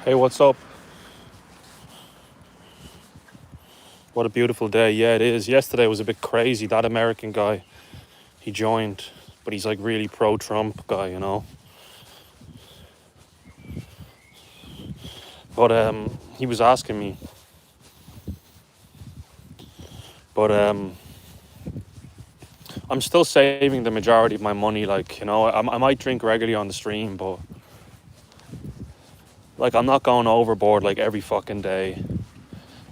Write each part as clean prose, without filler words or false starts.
Hey, what's up? What a beautiful day. Yeah, it is. Yesterday was a bit crazy. That American guy, he joined, but he's like really pro-Trump guy, you know. But he was asking me, but I'm still saving the majority of my money. Like, you know, I might drink regularly on the stream, but like I'm not going overboard like every fucking day.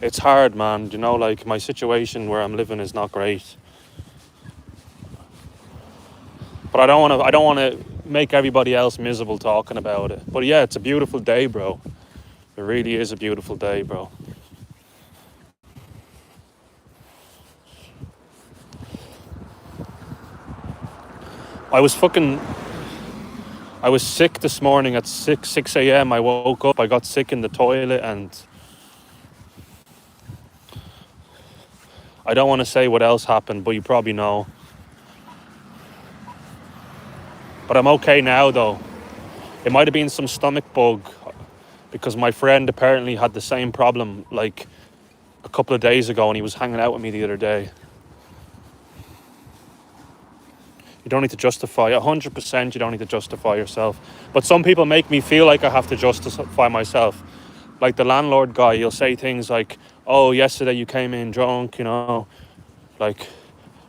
It's hard, man. You know, like my situation where I'm living is not great. But I don't want to make everybody else miserable talking about it. But yeah, it's a beautiful day, bro. It really is a beautiful day, bro. I was fucking I was sick this morning at 6 a.m. I woke up, I got sick in the toilet, and I don't want to say what else happened, but you probably know. But I'm okay now, though. It might have been some stomach bug because my friend apparently had the same problem like a couple of days ago and he was hanging out with me the other day. You don't need to justify 100%. You don't need to justify yourself. But some people make me feel like I have to justify myself. Like the landlord guy, he'll say things like, "Oh, yesterday you came in drunk, you know, like,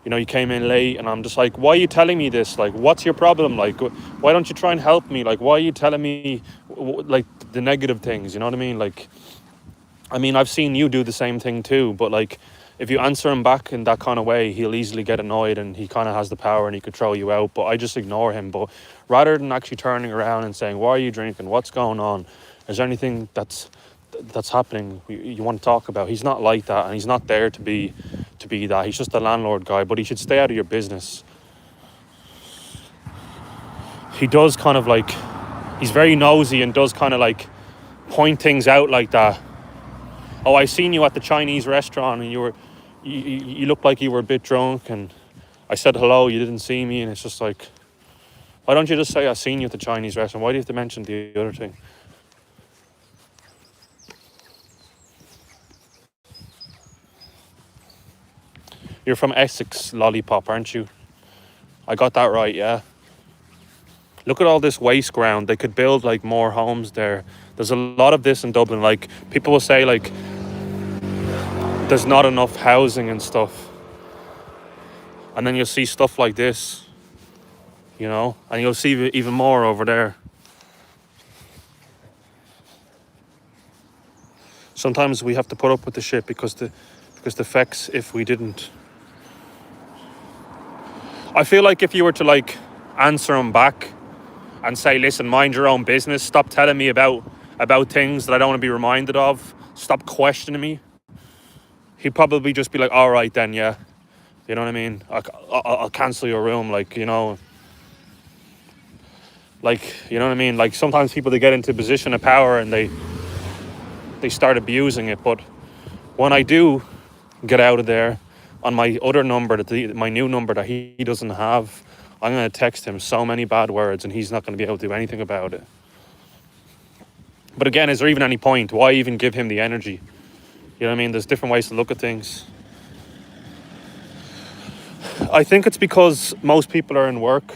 you know, you came in late," and I'm just like, "Why are you telling me this? Like, what's your problem? Like, why don't you try and help me? Like, why are you telling me like the negative things? You know what I mean? Like, I mean, I've seen you do the same thing too, but like." If you answer him back in that kind of way, he'll easily get annoyed and he kind of has the power and he could throw you out. But I just ignore him. But rather than actually turning around and saying, "Why are you drinking? What's going on? Is there anything that's happening you want to talk about?" He's not like that, and he's not there to be that. He's just a landlord guy, but he should stay out of your business. He does kind of like, he's very nosy and does kind of like point things out like that. "Oh, I seen you at the Chinese restaurant and you looked like you were a bit drunk, and I said hello, you didn't see me," and it's just like, why don't you just say I seen you at the Chinese restaurant? Why do you have to mention the other thing? You're from Essex, lollipop, aren't you? I got that right, yeah. Look at all this waste ground. They could build like more homes there. There's a lot of this in Dublin. Like people will say like there's not enough housing and stuff. And then you'll see stuff like this, you know, and you'll see even more over there. Sometimes we have to put up with the shit because the effects if we didn't. I feel like if you were to like answer him back and say, "Listen, mind your own business. Stop telling me about things that I don't want to be reminded of. Stop questioning me." He'd probably just be like, "All right then, yeah." You know what I mean? I'll cancel your room, like, you know. Like, you know what I mean? Like sometimes people, they get into a position of power and they start abusing it. But when I do get out of there on my other number, my new number that he doesn't have, I'm going to text him so many bad words and he's not going to be able to do anything about it. But again, is there even any point? Why even give him the energy? You know what I mean? There's different ways to look at things. I think it's because most people are in work.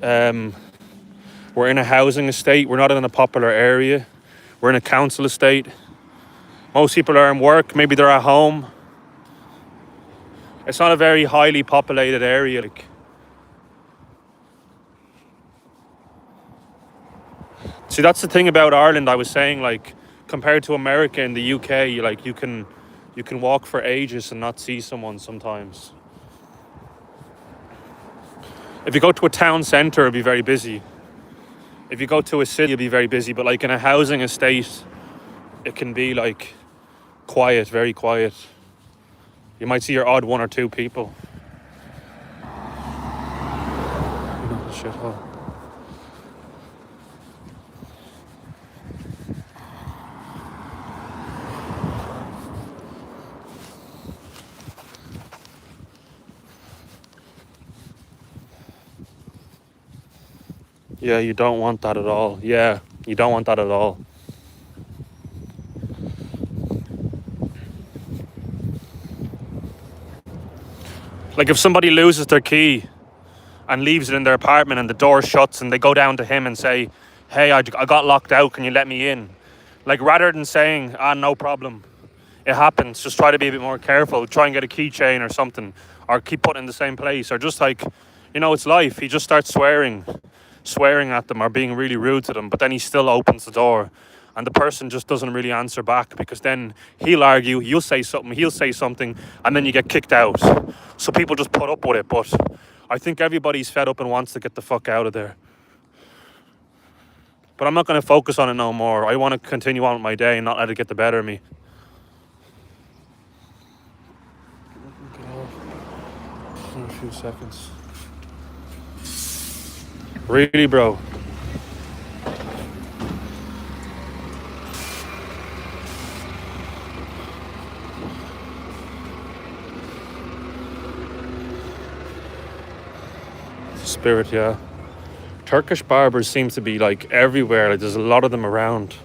We're in a housing estate. We're not in a popular area. We're in a council estate. Most people are in work. Maybe they're at home. It's not a very highly populated area. Like, see, that's the thing about Ireland. I was saying, like, compared to America and the UK, you can walk for ages and not see someone sometimes. If you go to a town centre, it'll be very busy. If you go to a city, you'll be very busy. But like in a housing estate, it can be like quiet, very quiet. You might see your odd one or two people. You know, the shithole. Yeah, you don't want that at all. Yeah, you don't want that at all. Like if somebody loses their key and leaves it in their apartment and the door shuts and they go down to him and say, hey, I got locked out, can you let me in? Like rather than saying, no problem, it happens, just try to be a bit more careful, try and get a keychain or something, or keep putting it in the same place, or just like, it's life. He just starts swearing at them or being really rude to them, but then he still opens the door and the person just doesn't really answer back, because then he'll argue, you'll say something, he'll say something, and then you get kicked out. So people just put up with it, but I think everybody's fed up and wants to get the fuck out of there. But I'm not going to focus on it no more. I want to continue on with my day and not let it get the better of me. In a few seconds. Really, bro? Spirit, yeah. Turkish barbers seem to be like everywhere. Like there's a lot of them around.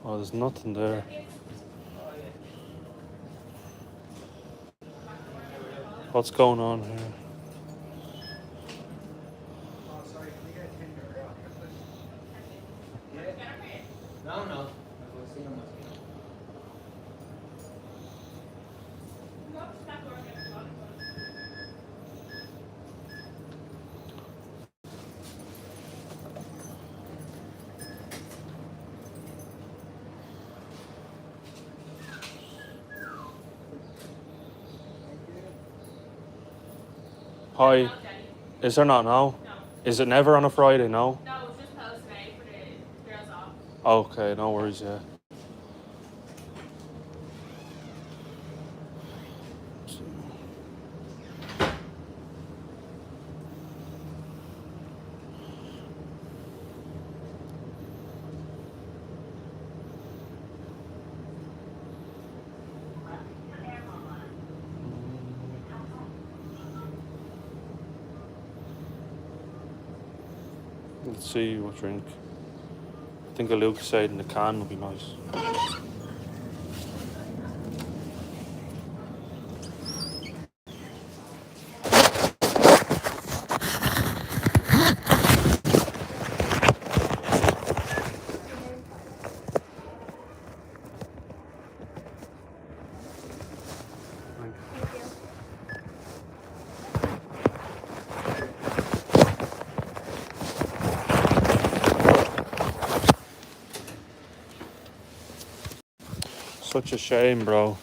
Oh, there's nothing there. What's going on here? No. Hi. Is there not now? No. Is it never on a Friday? No? No, it's just posted today for the girls off. Okay, no worries, yeah. Let's see what drink. I think a Lucasade in the can would be nice. Such a shame, bro.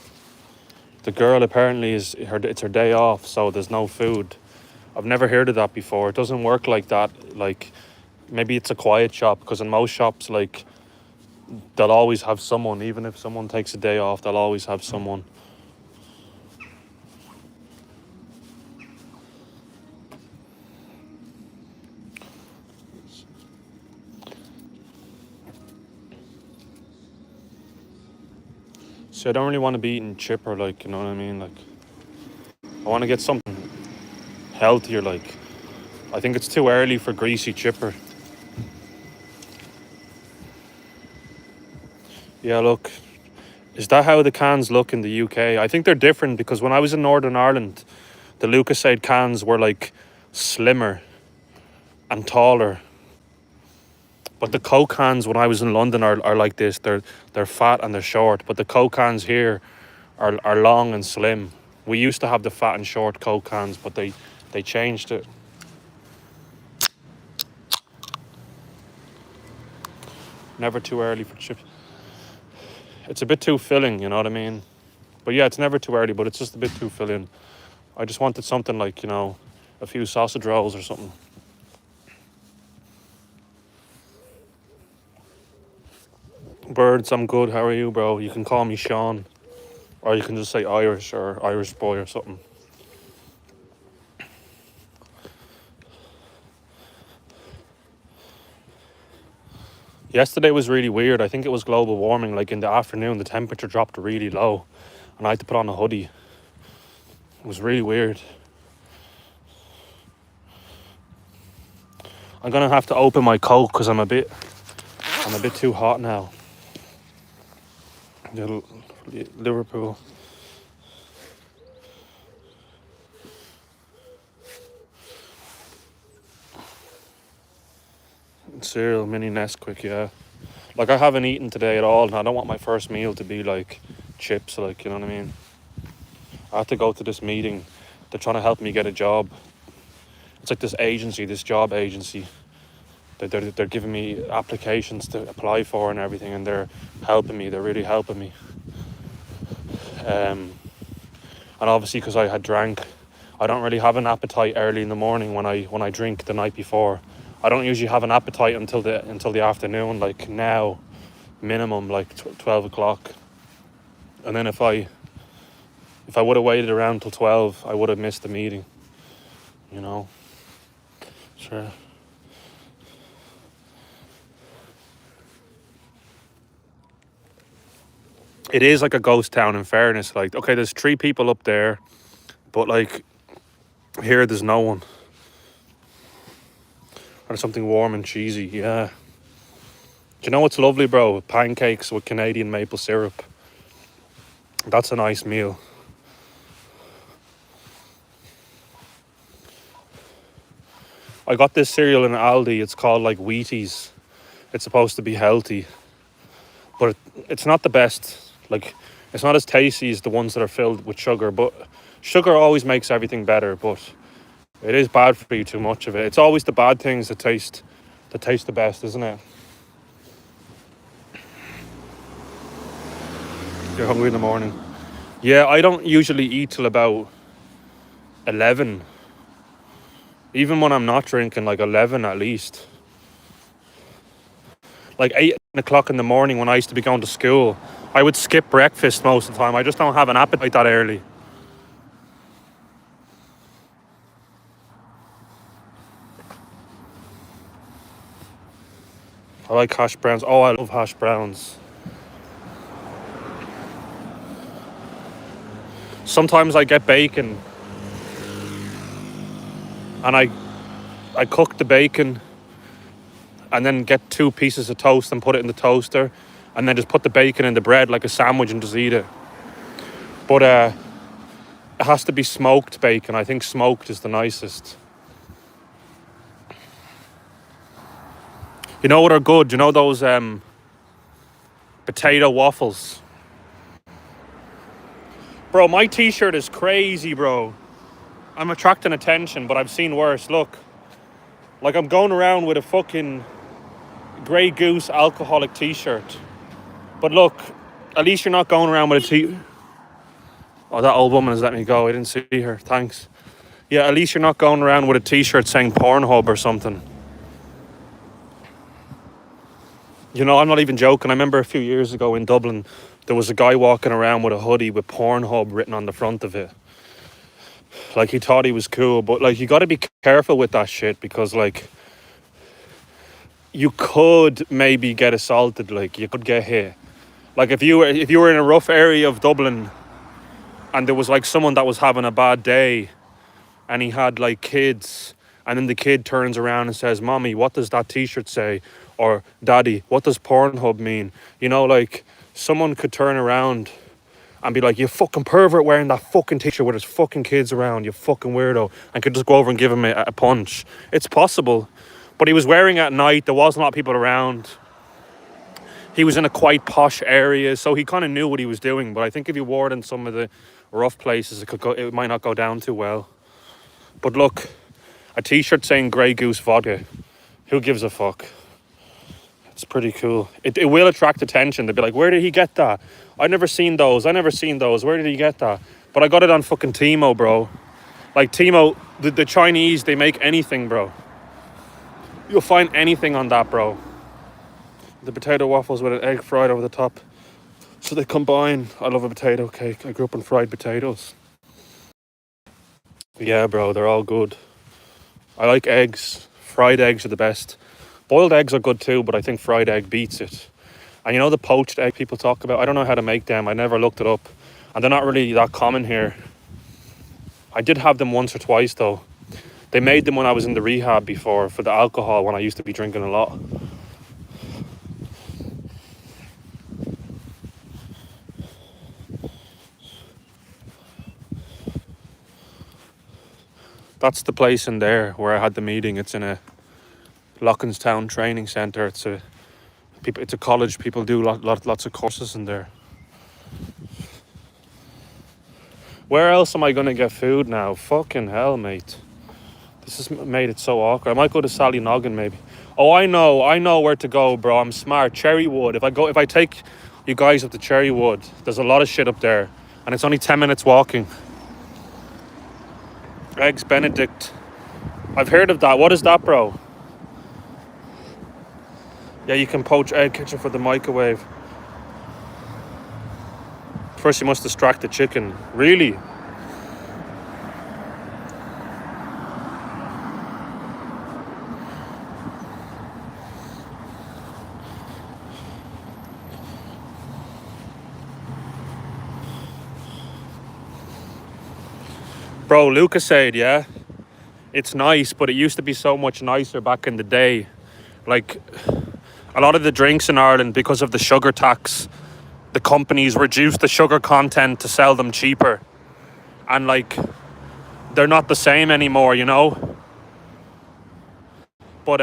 The girl apparently it's her day off, so there's no food. I've never heard of that before. It doesn't work like that. Like maybe it's a quiet shop, because in most shops, like they'll always have someone. Even if someone takes a day off, they'll always have someone. See, I don't really want to be eating chipper, like, you know what I mean? Like, I want to get something healthier, like. I think it's too early for greasy chipper. Yeah, look. Is that how the cans look in the UK? I think they're different, because when I was in Northern Ireland, the Lucasade cans were like slimmer and taller. But the Coke cans when I was in London are like this. They're fat and they're short. But the Coke cans here are long and slim. We used to have the fat and short Coke cans, but they changed it. Never too early for chips. It's a bit too filling, you know what I mean? But yeah, it's never too early, but it's just a bit too filling. I just wanted something like, a few sausage rolls or something. Birds, I'm good. How are you, bro? You can call me Sean. Or you can just say Irish or Irish boy or something. Yesterday was really weird. I think it was global warming. Like in the afternoon, the temperature dropped really low. And I had to put on a hoodie. It was really weird. I'm gonna have to open my coat because I'm a bit too hot now. Liverpool. Cereal, mini Nesquik, yeah. Like I haven't eaten today at all, and I don't want my first meal to be like chips, like, you know what I mean? I have to go to this meeting. They're trying to help me get a job. It's like this job agency. They're giving me applications to apply for and everything, and they're helping me. They're really helping me. And obviously, because I had drank, I don't really have an appetite early in the morning when I drink the night before. I don't usually have an appetite until the afternoon, like now, minimum like 12 o'clock. And then if I would have waited around till 12, I would have missed the meeting. Sure. It is like a ghost town, in fairness. Like, okay, there's 3 people up there, but like here there's no one. Or something warm and cheesy, yeah. Do you know what's lovely, bro? Pancakes with Canadian maple syrup. That's a nice meal. I got this cereal in Aldi. It's called like Wheaties. It's supposed to be healthy, but it's not the best. Like, it's not as tasty as the ones that are filled with sugar, but sugar always makes everything better, but it is bad for you, too much of it. It's always the bad things that taste the best, isn't it? You're hungry in the morning. Yeah, I don't usually eat till about 11. Even when I'm not drinking, like 11 at least. Like 8 o'clock in the morning when I used to be going to school, I would skip breakfast most of the time. I just don't have an appetite that early. I like hash browns. Oh, I love hash browns. Sometimes I get bacon and I cook the bacon and then get 2 pieces of toast and put it in the toaster and then just put the bacon in the bread like a sandwich and just eat it. But it has to be smoked bacon. I think smoked is the nicest. You know what are good? You know those potato waffles? Bro, my t-shirt is crazy, bro. I'm attracting attention, but I've seen worse. Look. Like, I'm going around with a fucking Grey Goose alcoholic t-shirt. But look, at least you're not going around with a t... Oh, that old woman has let me go. I didn't see her. Thanks. Yeah, at least you're not going around with a t-shirt saying Pornhub or something. You know, I'm not even joking. I remember a few years ago in Dublin, there was a guy walking around with a hoodie with Pornhub written on the front of it. Like, he thought he was cool, but like, you got to be careful with that shit because like, you could maybe get assaulted. Like, you could get hit. Like, if you were in a rough area of Dublin and there was like someone that was having a bad day and he had like kids, and then the kid turns around and says, "Mommy, what does that t-shirt say?" Or, "Daddy, what does Pornhub mean?" You know, like, someone could turn around and be like, "You fucking pervert wearing that fucking t-shirt with his fucking kids around, you fucking weirdo," and could just go over and give him a punch. It's possible. But he was wearing it at night. There wasn't a lot of people around. He was in a quite posh area, so he kind of knew what he was doing. But I think if you wore it in some of the rough places, it might not go down too well. But look, a t-shirt saying Grey Goose vodka. Who gives a fuck? It's pretty cool. It will attract attention. They'll be like, where did he get that? I never seen those. Where did he get that? But I got it on fucking Timo, bro. Like Timo, the Chinese, they make anything, bro. You'll find anything on that, bro. The potato waffles with an egg fried over the top. So they combine. I love a potato cake. I grew up on fried potatoes. Yeah, bro, they're all good. I like eggs. Fried eggs are the best. Boiled eggs are good too, but I think fried egg beats it. And you know the poached egg people talk about? I don't know how to make them. I never looked it up. And they're not really that common here. I did have them once or twice though. They made them when I was in the rehab before for the alcohol when I used to be drinking a lot. That's the place in there where I had the meeting. It's in a Lockhanstown training centre. It's a college. People do lots of courses in there. Where else am I going to get food now? Fucking hell, mate. This has made it so awkward. I might go to Sally Noggin maybe. Oh, I know where to go, bro. I'm smart. Cherrywood. If I take you guys up to Cherrywood, there's a lot of shit up there, and it's only 10 minutes walking. Eggs Benedict. I've heard of that. What is that, bro? Yeah, you can poach egg kitchen for the microwave. First, you must distract the chicken. Really? Bro, Lucasade, yeah? It's nice, but it used to be so much nicer back in the day. Like, a lot of the drinks in Ireland, because of the sugar tax, the companies reduced the sugar content to sell them cheaper. And, like, they're not the same anymore, you know? But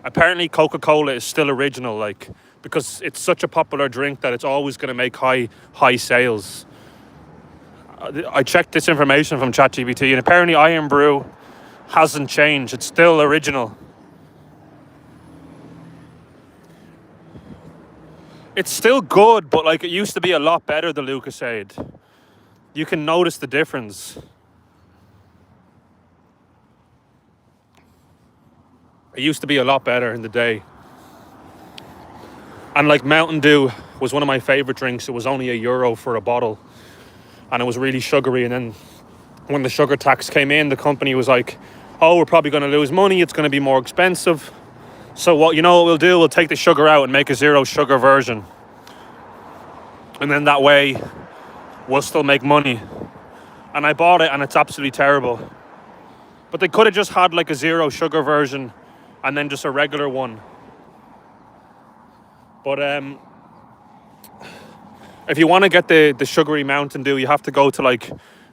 apparently Coca-Cola is still original, like, because it's such a popular drink that it's always going to make high sales. I checked this information from ChatGPT, and apparently Iron Brew hasn't changed. It's still original. It's still good, but like it used to be a lot better, the Lucasade. You can notice the difference. It used to be a lot better in the day. And like Mountain Dew was one of my favorite drinks. It was only €1 for a bottle. And it was really sugary. And then when the sugar tax came in, the company was like, oh, we're probably going to lose money. It's going to be more expensive. So what we'll do? We'll take the sugar out and make a 0 sugar version. And then that way, we'll still make money. And I bought it and it's absolutely terrible. But they could have just had like a 0 sugar version and then just a regular one. But if you want to get the sugary Mountain Dew, you have to go to like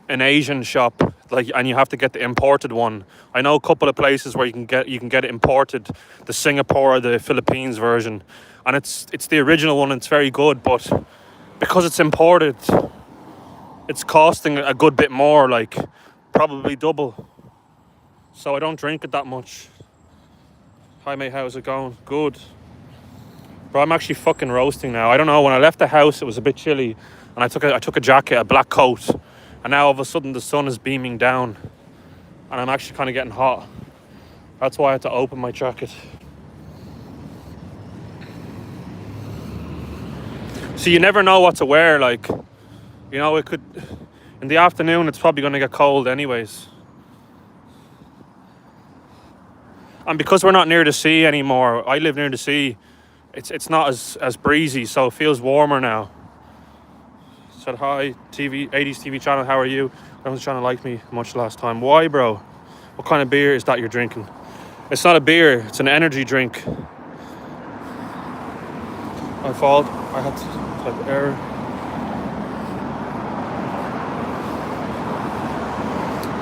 an Asian shop, and you have to get the imported one. I know a couple of places where you can get it imported, the Singapore or the Philippines version, and it's the original one. And it's very good, but because it's imported, it's costing a good bit more, like probably double. So I don't drink it that much. Hi mate, how's it going? Good. Bro, I'm actually fucking roasting now. I don't know, when I left the house it was a bit chilly, and I took a jacket, a black coat, and now all of a sudden the sun is beaming down and I'm actually kind of getting hot. That's why I had to open my jacket. So you never know what to wear, like, you know, it could, in the afternoon it's probably going to get cold anyways. And because we're not near the sea anymore, I live near the sea, it's not as breezy, so it feels warmer now. Said hi, 80s TV channel, how are you? No one's trying to like me much last time. Why, bro? What kind of beer is that you're drinking? It's not a beer, it's an energy drink. My fault, I had to type error.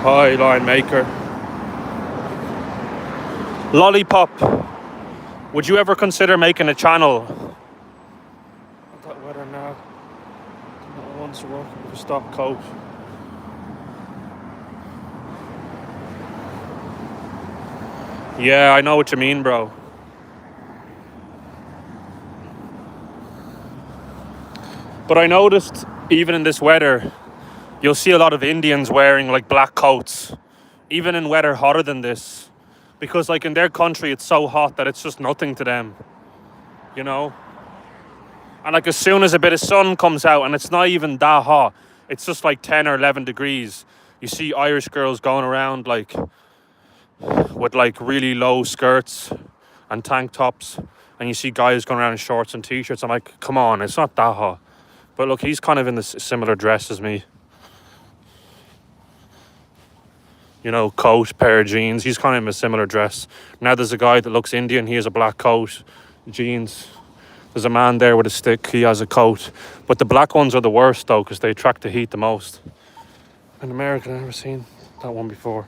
Hi, line maker. Lollipop. Would you ever consider making a channel? Not that weather now. Not once a work with a stock coat. Yeah, I know what you mean, bro. But I noticed even in this weather, you'll see a lot of Indians wearing like black coats, even in weather hotter than this, because like in their country it's so hot that it's just nothing to them, you know. And like as soon as a bit of sun comes out and it's not even that hot, it's just like 10 or 11 degrees. You see Irish girls going around like with like really low skirts and tank tops, and you see guys going around in shorts and t-shirts. I'm like, come on, it's not that hot. But look, he's kind of in this similar dress as me. You know, coat, pair of jeans. He's kind of in a similar dress. Now there's a guy that looks Indian. He has a black coat, jeans. There's a man there with a stick. He has a coat. But the black ones are the worst though, because they attract the heat the most. In America, I've never seen that one before.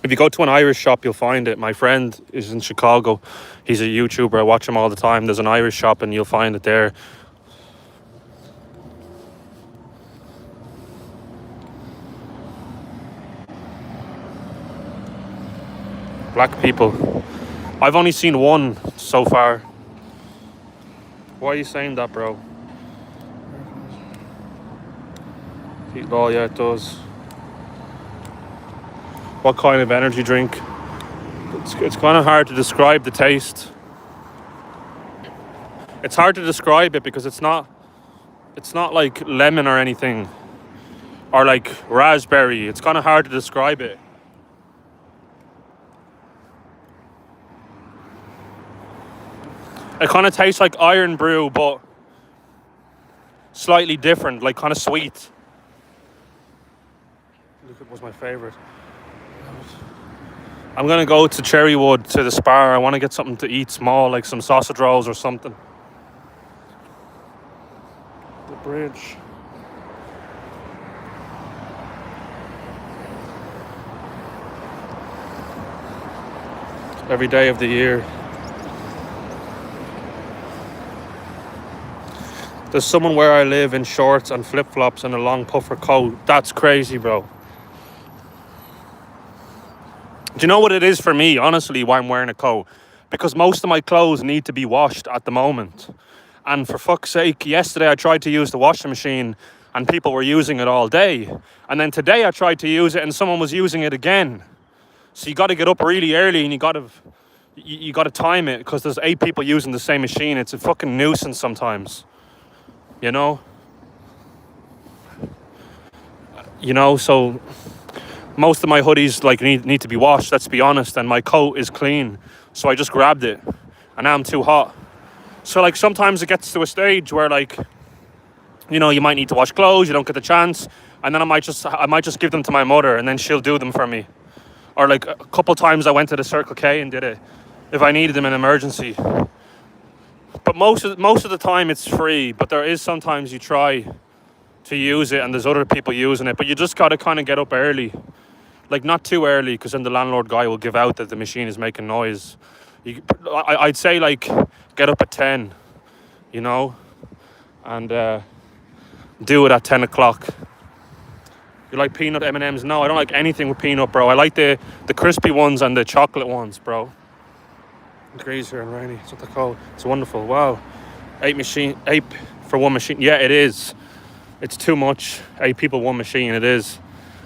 If you go to an Irish shop, you'll find it. My friend is in Chicago. He's a YouTuber. I watch him all the time. There's an Irish shop and you'll find it there. Black people. I've only seen one so far. Why are you saying that, bro? Oh, yeah, it does. What kind of energy drink? It's kind of hard to describe the taste. It's hard to describe it because it's not like lemon or anything, or like raspberry. It's kind of hard to describe it. It kind of tastes like Iron Brew, but slightly different, like kind of sweet. Look, it was my favorite. I'm gonna go to Cherrywood to the Spar. I want to get something to eat small, like some sausage rolls or something. The bridge. Every day of the year. There's someone where I live in shorts and flip-flops and a long puffer coat. That's crazy, bro. Do you know what it is for me, honestly, why I'm wearing a coat? Because most of my clothes need to be washed at the moment. And for fuck's sake, yesterday I tried to use the washing machine and people were using it all day. And then today I tried to use it and someone was using it again. So you got to get up really early and you got to time it, because there's 8 people using the same machine. It's a fucking nuisance sometimes. You know, so most of my hoodies like need to be washed, let's be honest, and my coat is clean, so I just grabbed it, and now I'm too hot. So like sometimes it gets to a stage where like, you know, you might need to wash clothes, you don't get the chance, and then I might just give them to my mother, and then she'll do them for me. Or like a couple times I went to the Circle K and did it if I needed them in an emergency. But most of the time it's free, but there is sometimes you try to use it and there's other people using it, but you just got to kind of get up early. Like not too early, because then the landlord guy will give out that the machine is making noise. I'd say like get up at 10, you know, and do it at 10 o'clock. You like peanut M&Ms? No, I don't like anything with peanut, bro. I like the crispy ones and the chocolate ones, bro. Degrees here and rainy. It's what they call. It's wonderful. Wow. 8 for one machine. Yeah, it is. It's too much. 8 people, one machine. It is.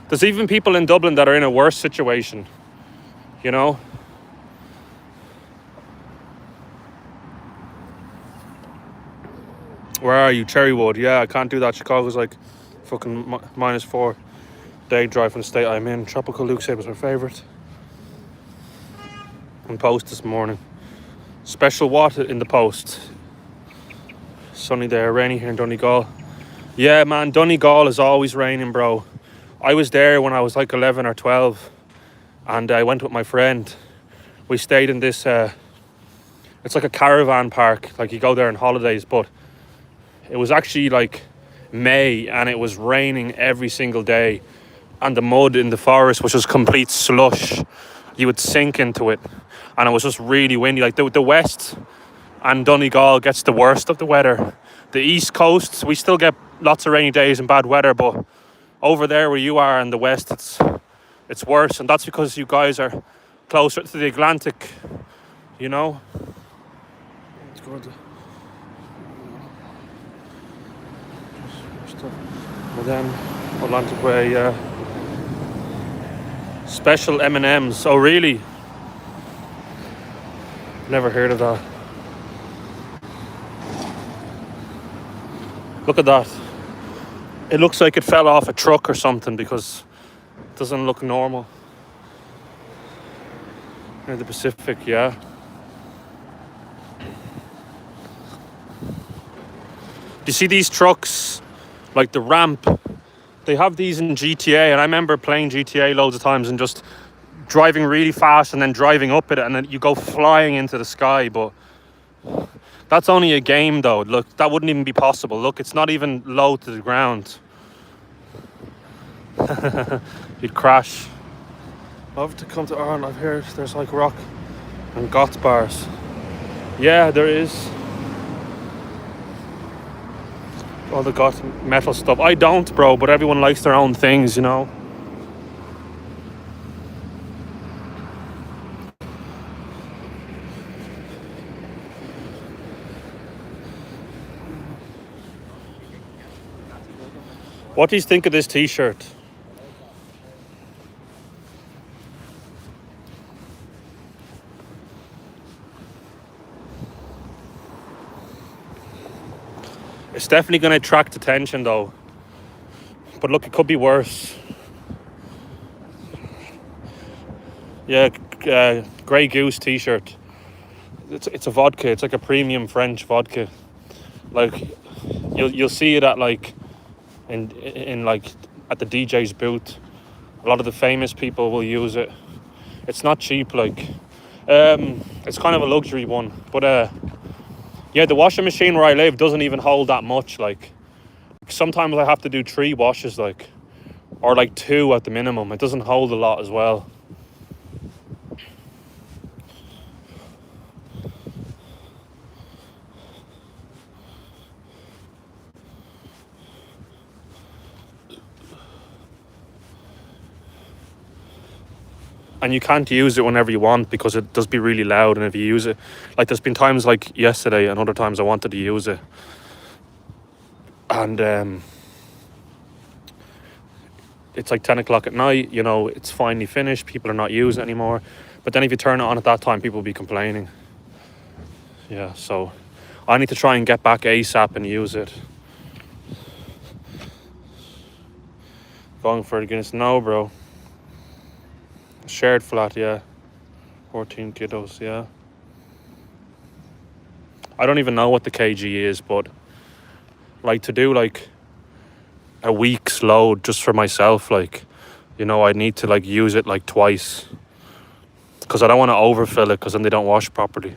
There's even people in Dublin that are in a worse situation. You know? Where are you? Cherrywood. Yeah, I can't do that. Chicago's like fucking -4. Day drive from the state I'm in. Tropical Luke said was my favourite. And Post this morning. Special what in the Post? Sunny there, rainy here in Donegal. Yeah, man, Donegal is always raining, bro. I was there when I was like 11 or 12, and I went with my friend. We stayed in this, it's like a caravan park, like you go there on holidays, but it was actually like May, and it was raining every single day, and the mud in the forest was just complete slush. You would sink into it, and it was just really windy. Like the west and Donegal gets the worst of the weather. The east coast, we still get lots of rainy days and bad weather, but over there where you are in the west, it's worse, and that's because you guys are closer to the Atlantic, you know. It's good. stuff. And then Atlantic Way, special M&Ms. Oh, really? Never heard of that. Look at that. It looks like it fell off a truck or something because it doesn't look normal. Near the Pacific, yeah. Do you see these trucks? Like the ramp. They have these in GTA, and I remember playing GTA loads of times and just driving really fast and then driving up it, and then you go flying into the sky. But that's only a game, though. Look, that wouldn't even be possible. Look, it's not even low to the ground. You'd crash. Love to come to Ireland. I've heard there's like rock and goth bars. Yeah, there is. All the goth metal stuff. I don't, bro, but everyone likes their own things, you know. What do you think of this t-shirt? It's definitely going to attract attention, though. But look, it could be worse. Yeah, Grey Goose t-shirt. It's a vodka. It's like a premium French vodka. Like you'll see it at like in like at the DJ's booth. A lot of the famous people will use it. It's not cheap, like it's kind of a luxury one. But yeah, the washing machine where I live doesn't even hold that much. Like sometimes I have to do 3 washes, like, or like 2 at the minimum. It doesn't hold a lot as well. And you can't use it whenever you want because it does be really loud. And if you use it, like there's been times like yesterday and other times I wanted to use it, and it's like 10 o'clock at night, you know, it's finally finished, people are not using it anymore. But then if you turn it on at that time, people will be complaining. Yeah, so I need to try and get back ASAP and use it. Going for the Guinness? No, bro. Shared flat, yeah. 14 kiddos, yeah. I don't even know what the kg is, but like to do like a week's load just for myself, like, you know, I need to like use it like twice because I don't want to overfill it because then they don't wash properly.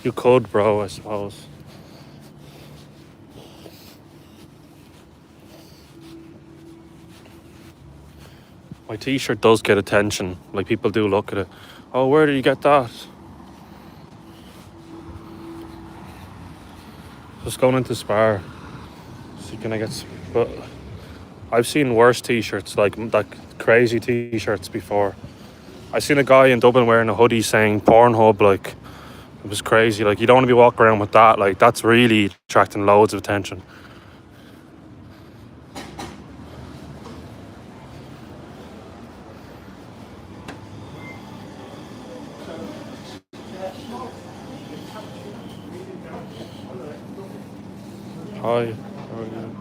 You could, bro, I suppose. My t-shirt does get attention. Like, people do look at it. Oh, where did you get that? Just going into Spar. So can I get... But I've seen worse t-shirts, like crazy t-shirts before. I seen a guy in Dublin wearing a hoodie saying Pornhub, like... It was crazy. Like, you don't want to be walking around with that. Like, that's really attracting loads of attention. Hi. How are you?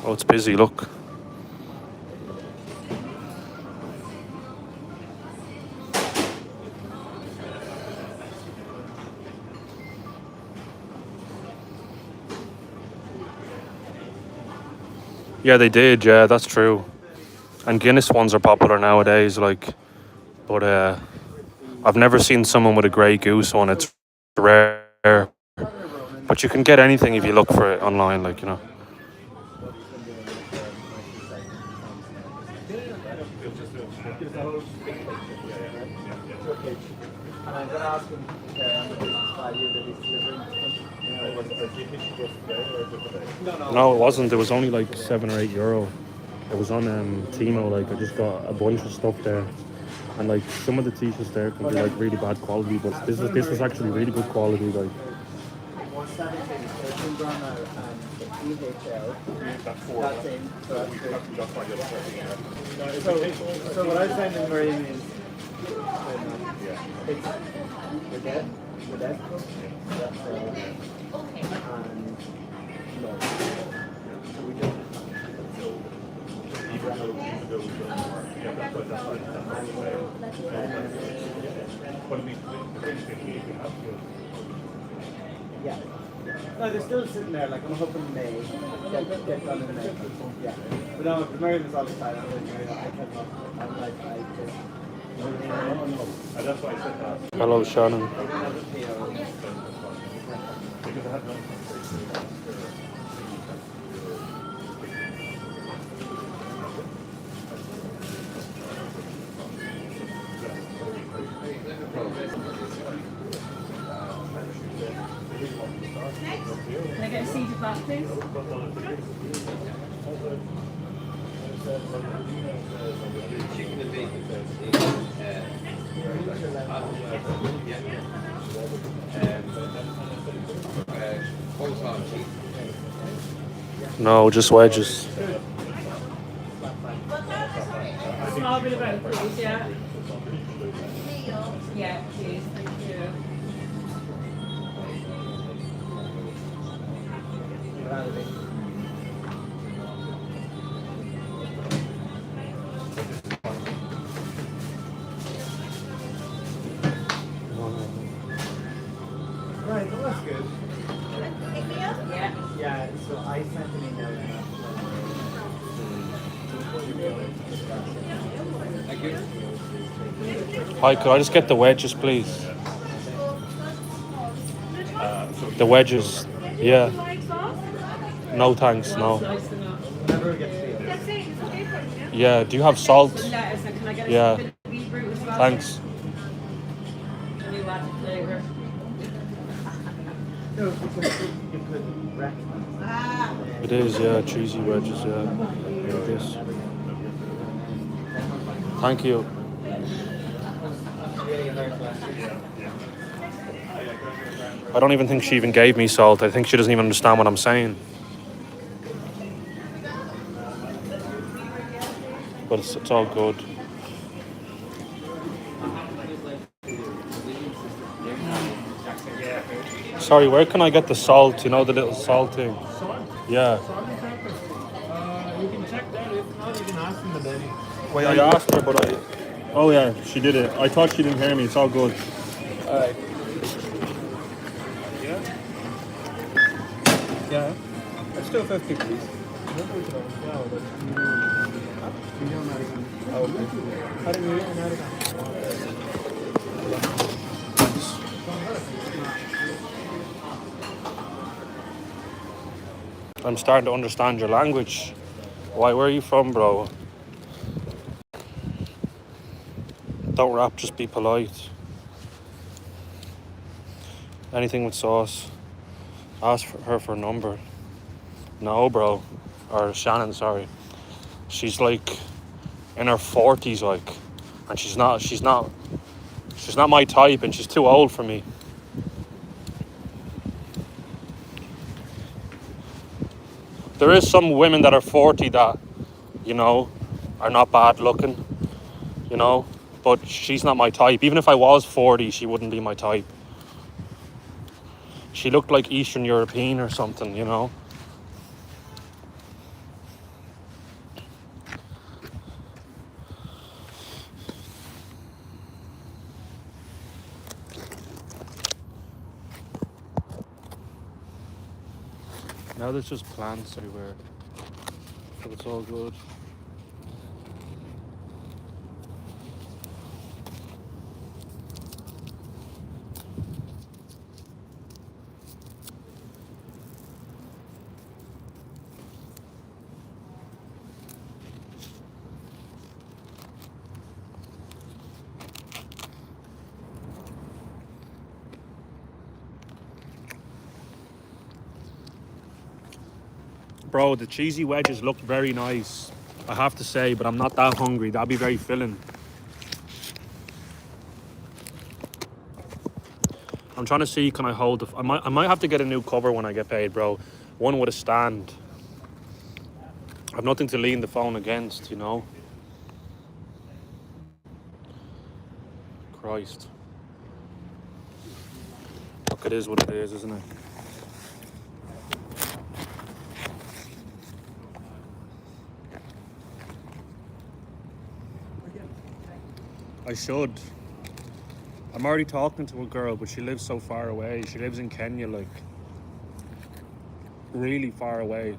Oh, it's busy, look. Yeah, they did. Yeah, that's true. And Guinness ones are popular nowadays, like, but I've never seen someone with a Grey Goose one. It's rare, but you can get anything if you look for it online, like, you know. mortgage, and I'm going to ask him on the business value that he's delivering to them. No, No, it wasn't. It was only like €7 or €8. It was on Timo. Like I just got a bunch of stuff there, and like some of the t-shirts there can be like really bad quality, but this was actually really good quality. Like once that is in, so it's in Brahma and the EHL, that's in. So what I was saying in Marine is, it's the desk book, that's and no. So we don't. Yeah. No, they're still sitting there. Like I'm hoping they get done in May. Yeah. But no, the Mary was all excited. I'm like, I cannot. I'm like, I just. That's why I said that. hello, Shannon. Can I get a seated back, please? Chicken and bacon. Coleslaw and cheese. No, just wedges. Small bit of both, please, yeah? Yeah, please, thank you. Right, well that's good. Yeah. Yeah, so I sent an email now. Thank you. Hi, could I just get the wedges, please? The wedges. Yeah. No thanks. No. Nice enough. Whenever we get to That's it, it's okay for you. Yeah. Do you have salt? Lettuce, and can I get a Yeah. bit of beetroot as well? Thanks. A new added flavour. No, because you put breakfast. It is. Yeah. Cheesy wedges. Yeah. Like this. Thank you. I don't even think she even gave me salt. I think she doesn't even understand what I'm saying. But it's all good. Sorry, where can I get the salt? You know, the little salt thing? Yeah. You can check that. If not, you can ask them the day. Wait, I asked her, but I... Oh, yeah, she did it. I thought she didn't hear me. It's all good. Alright. Yeah. Let's do 50, please. I'm starting to understand your language. Why, where are you from, bro? Don't rap, just be polite. Anything with sauce. Ask her for a number. No, bro. Or Shannon, sorry. She's like in her 40s, like, and she's not my type, and she's too old for me. There is some women that are 40 that, you know, are not bad looking, you know, but she's not my type. Even if I was 40, she wouldn't be my type. She looked like Eastern European or something, you know. Now there's just plants everywhere, but it's all good. Bro, the cheesy wedges look very nice, I have to say, but I'm not that hungry. That'd be very filling. I'm trying to see, can I hold the... I might have to get a new cover when I get paid, bro. One with a stand. I've nothing to lean the phone against, you know? Christ. Look, it is what it is, isn't it? I should. I'm already talking to a girl, but she lives so far away. She lives in Kenya, like, really far away.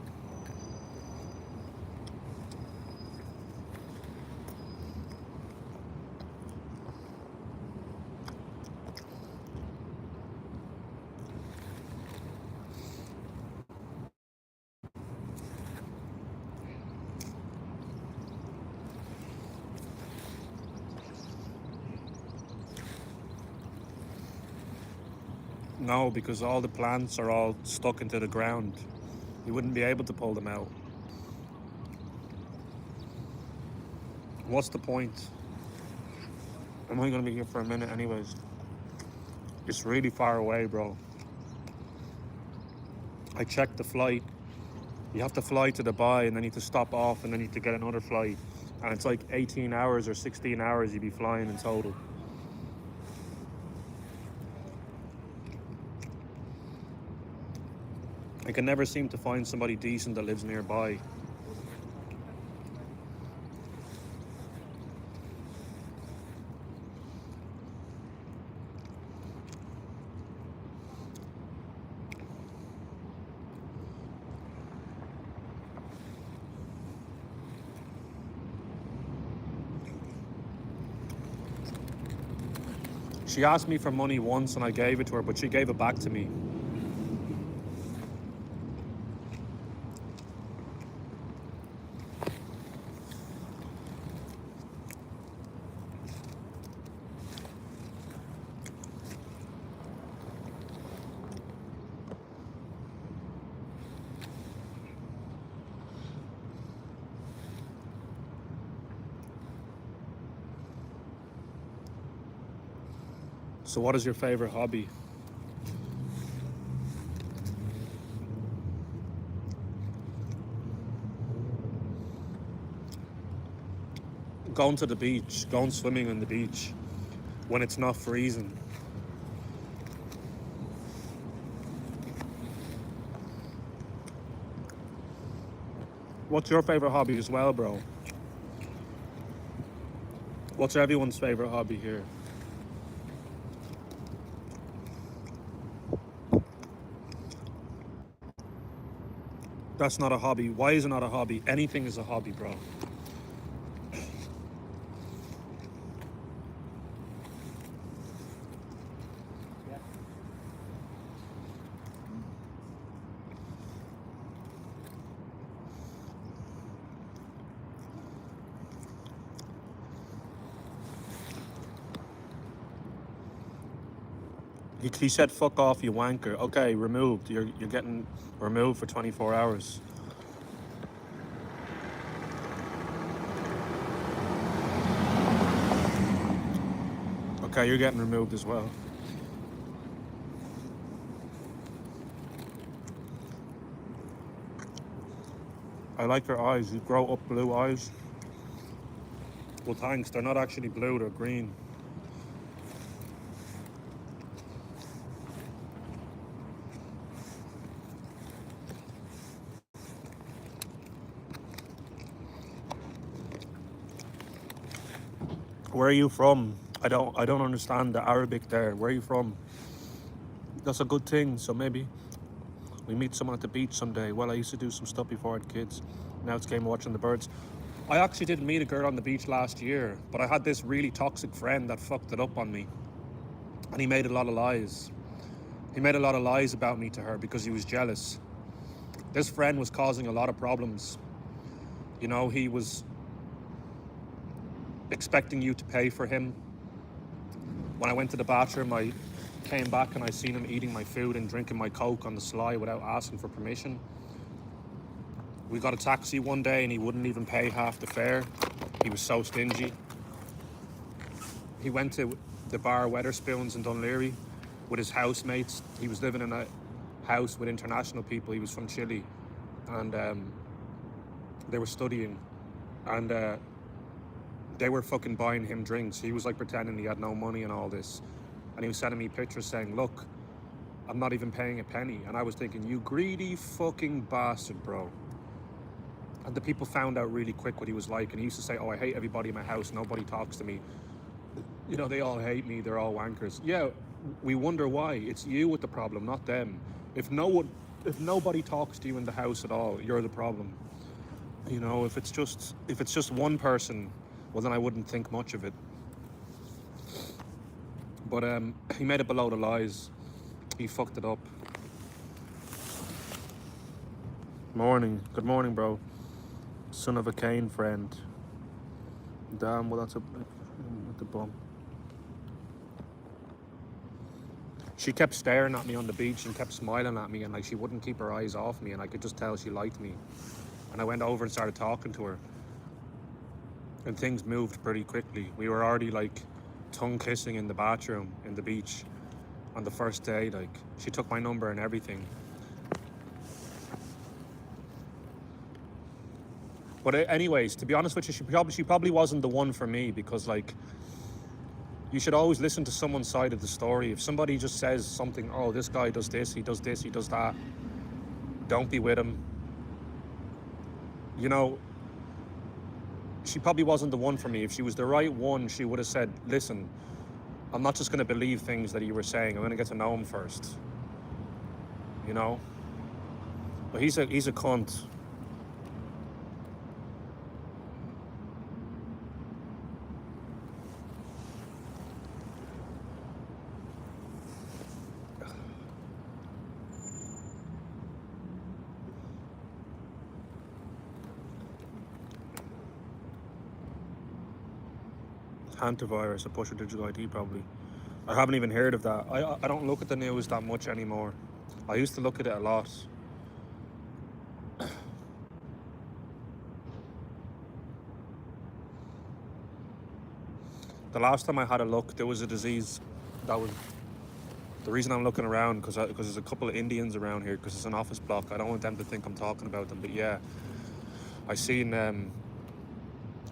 No, because all the plants are all stuck into the ground. You wouldn't be able to pull them out. What's the point? I'm only gonna be here for a minute anyways. It's really far away, bro. I checked the flight. You have to fly to Dubai and then you have to stop off and then you have to get another flight. And it's like 18 hours or 16 hours you'd be flying in total. I can never seem to find somebody decent that lives nearby. She asked me for money once and I gave it to her, but she gave it back to me. So what is your favorite hobby? Going to the beach, going swimming on the beach when it's not freezing. What's your favorite hobby as well, bro? What's everyone's favorite hobby here? That's not a hobby. Why is it not a hobby? Anything is a hobby, bro. He said, "Fuck off, you wanker." Okay, removed. You're getting removed for 24 hours. Okay, you're getting removed as well. I like your eyes. You grow up blue eyes. Well, thanks. They're not actually blue. They're green. Where are you from? I don't understand the Arabic there. Where are you from? That's a good thing. So maybe we meet someone at the beach someday. Well, I used to do some stuff before I had kids. Now it's game watching the birds. I actually did meet a girl on the beach last year, but I had this really toxic friend that fucked it up on me. And he made a lot of lies. He made a lot of lies about me to her because he was jealous. This friend was causing a lot of problems. You know, he was expecting you to pay for him. When I went to the bathroom, I came back and I seen him eating my food and drinking my Coke on the sly without asking for permission. We got a taxi one day and he wouldn't even pay half the fare. He was so stingy. He went to the bar Weatherspoons in Dunleary with his housemates. He was living in a house with international people. He was from Chile, and they were studying, and they were fucking buying him drinks. He was like pretending he had no money and all this, and he was sending me pictures saying, "Look, I'm not even paying a penny." And I was thinking, you greedy fucking bastard, bro. And the people found out really quick what he was like, and he used to say, "Oh, I hate everybody in my house, nobody talks to me. You know, they all hate me, they're all wankers." Yeah, we wonder why. It's you with the problem, not them. If nobody talks to you in the house at all, you're the problem. You know, if it's just one person, well then I wouldn't think much of it. But he made up a load of lies. He fucked it up. Morning. Good morning, bro. Son of a Cain friend. Damn, well that's a with the bum. She kept staring at me on the beach and kept smiling at me, and like she wouldn't keep her eyes off me, and I could just tell she liked me. And I went over and started talking to her, and things moved pretty quickly. We were already like tongue kissing in the bathroom in the beach on the first day. Like, she took my number and everything. But anyways, to be honest with you, she probably wasn't the one for me, because like, you should always listen to someone's side of the story. If somebody just says something, "Oh, this guy does this, he does that," don't be with him. You know, she probably wasn't the one for me. If she was the right one, she would have said, "Listen, I'm not just going to believe things that you were saying. I'm going to get to know him first." You know? But he's a cunt. Hantavirus, a pusher digital ID probably. I haven't even heard of that. I don't look at the news that much anymore. I used to look at it a lot. The last time I had a look, there was a disease that was... The reason I'm looking around, because there's a couple of Indians around here, because it's an office block. I don't want them to think I'm talking about them, but yeah. I seen...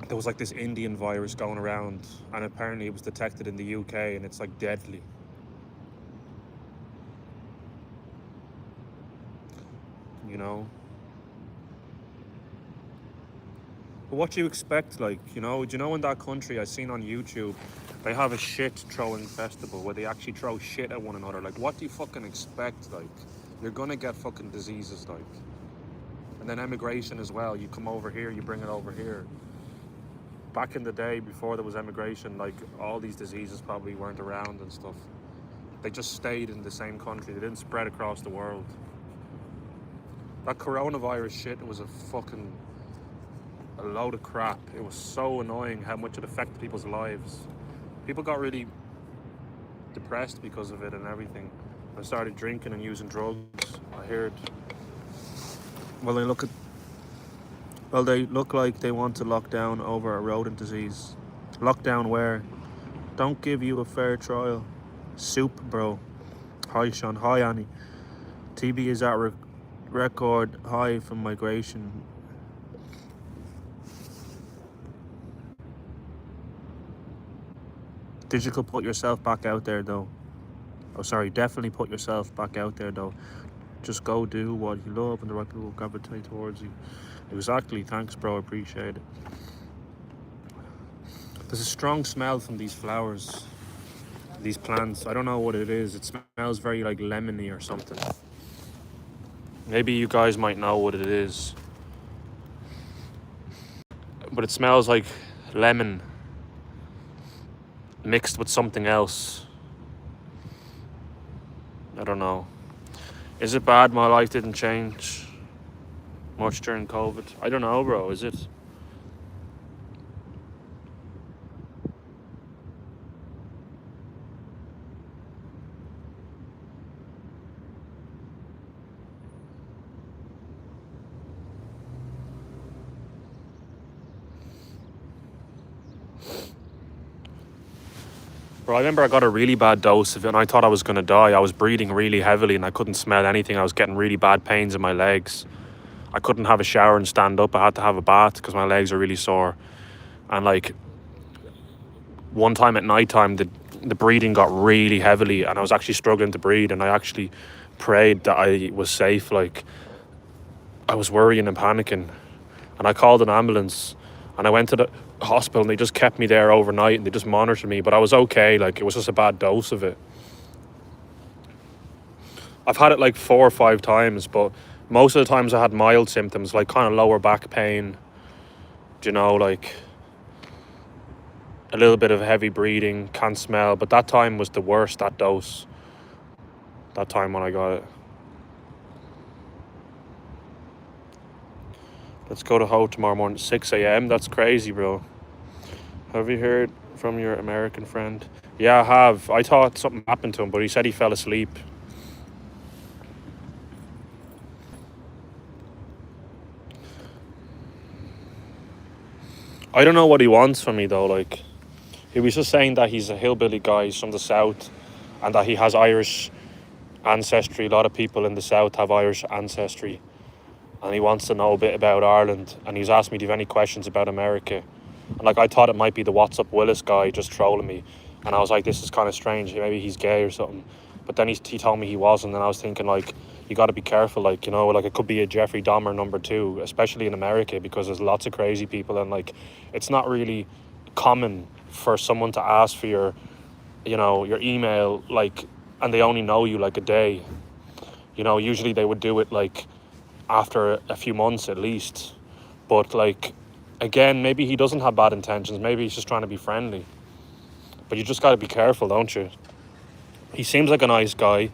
there was like this Indian virus going around, and apparently it was detected in the UK, and it's like deadly. You know? But what do you expect, like, you know? Do you know in that country, I seen on YouTube, they have a shit throwing festival where they actually throw shit at one another. Like, what do you fucking expect? Like, you're gonna get fucking diseases, like. And then emigration as well. You come over here, you bring it over here. Back in the day, before there was emigration, like, all these diseases probably weren't around and stuff. They just stayed in the same country. They didn't spread across the world. That coronavirus shit was a load of crap. It was so annoying how much it affected people's lives. People got really depressed because of it and everything. They started drinking and using drugs. I heard. Well, they look like they want to lock down over a rodent disease. Lockdown where? Don't give you a fair trial. Soup, bro. Hi, Sean. Hi, Annie. TB is at record high from migration. Digital, put yourself back out there, though. Oh, sorry, definitely put yourself back out there, though. Just go do what you love, and the right people will gravitate towards you. Exactly. Thanks, bro. Appreciate it. There's a strong smell from these flowers, these plants. I don't know what it is. It smells very like lemony or something. Maybe you guys might know what it is. But it smells like lemon mixed with something else. I don't know. Is it bad my life didn't change much during COVID? I don't know, bro. Is it? Bro, I remember I got a really bad dose of it and I thought I was going to die. I was breathing really heavily and I couldn't smell anything. I was getting really bad pains in my legs. I couldn't have a shower and stand up. I had to have a bath because my legs are really sore. And like one time at night time, the breathing got really heavily and I was actually struggling to breathe. And I actually prayed that I was safe. Like I was worrying and panicking. And I called an ambulance and I went to the hospital and they just kept me there overnight and they just monitored me. But I was okay. Like it was just a bad dose of it. I've had it like 4 or 5 times, but most of the times I had mild symptoms, like kind of lower back pain, you know, like a little bit of heavy breathing, can't smell. But that time was the worst, that dose, that time when I got it. Let's go to Ho tomorrow morning, 6 a.m. That's crazy, bro. Have you heard from your American friend? Yeah, I have. I thought something happened to him, but he said he fell asleep. I don't know what he wants from me, though. Like, he was just saying that he's a hillbilly guy, he's from the South, and that he has Irish ancestry. A lot of people in the South have Irish ancestry. And he wants to know a bit about Ireland. And he's asked me, do you have any questions about America? And like, I thought it might be the What's Up Willis guy just trolling me. And I was like, this is kind of strange. Maybe he's gay or something. But then he told me he wasn't. And I was thinking, like, you got to be careful. Like, you know, like it could be a Jeffrey Dahmer #2, especially in America, because there's lots of crazy people. And like, it's not really common for someone to ask for your, you know, your email, like, and they only know you like a day. You know, usually they would do it like after a few months at least. But like, again, maybe he doesn't have bad intentions. Maybe he's just trying to be friendly. But you just got to be careful, don't you? He seems like a nice guy,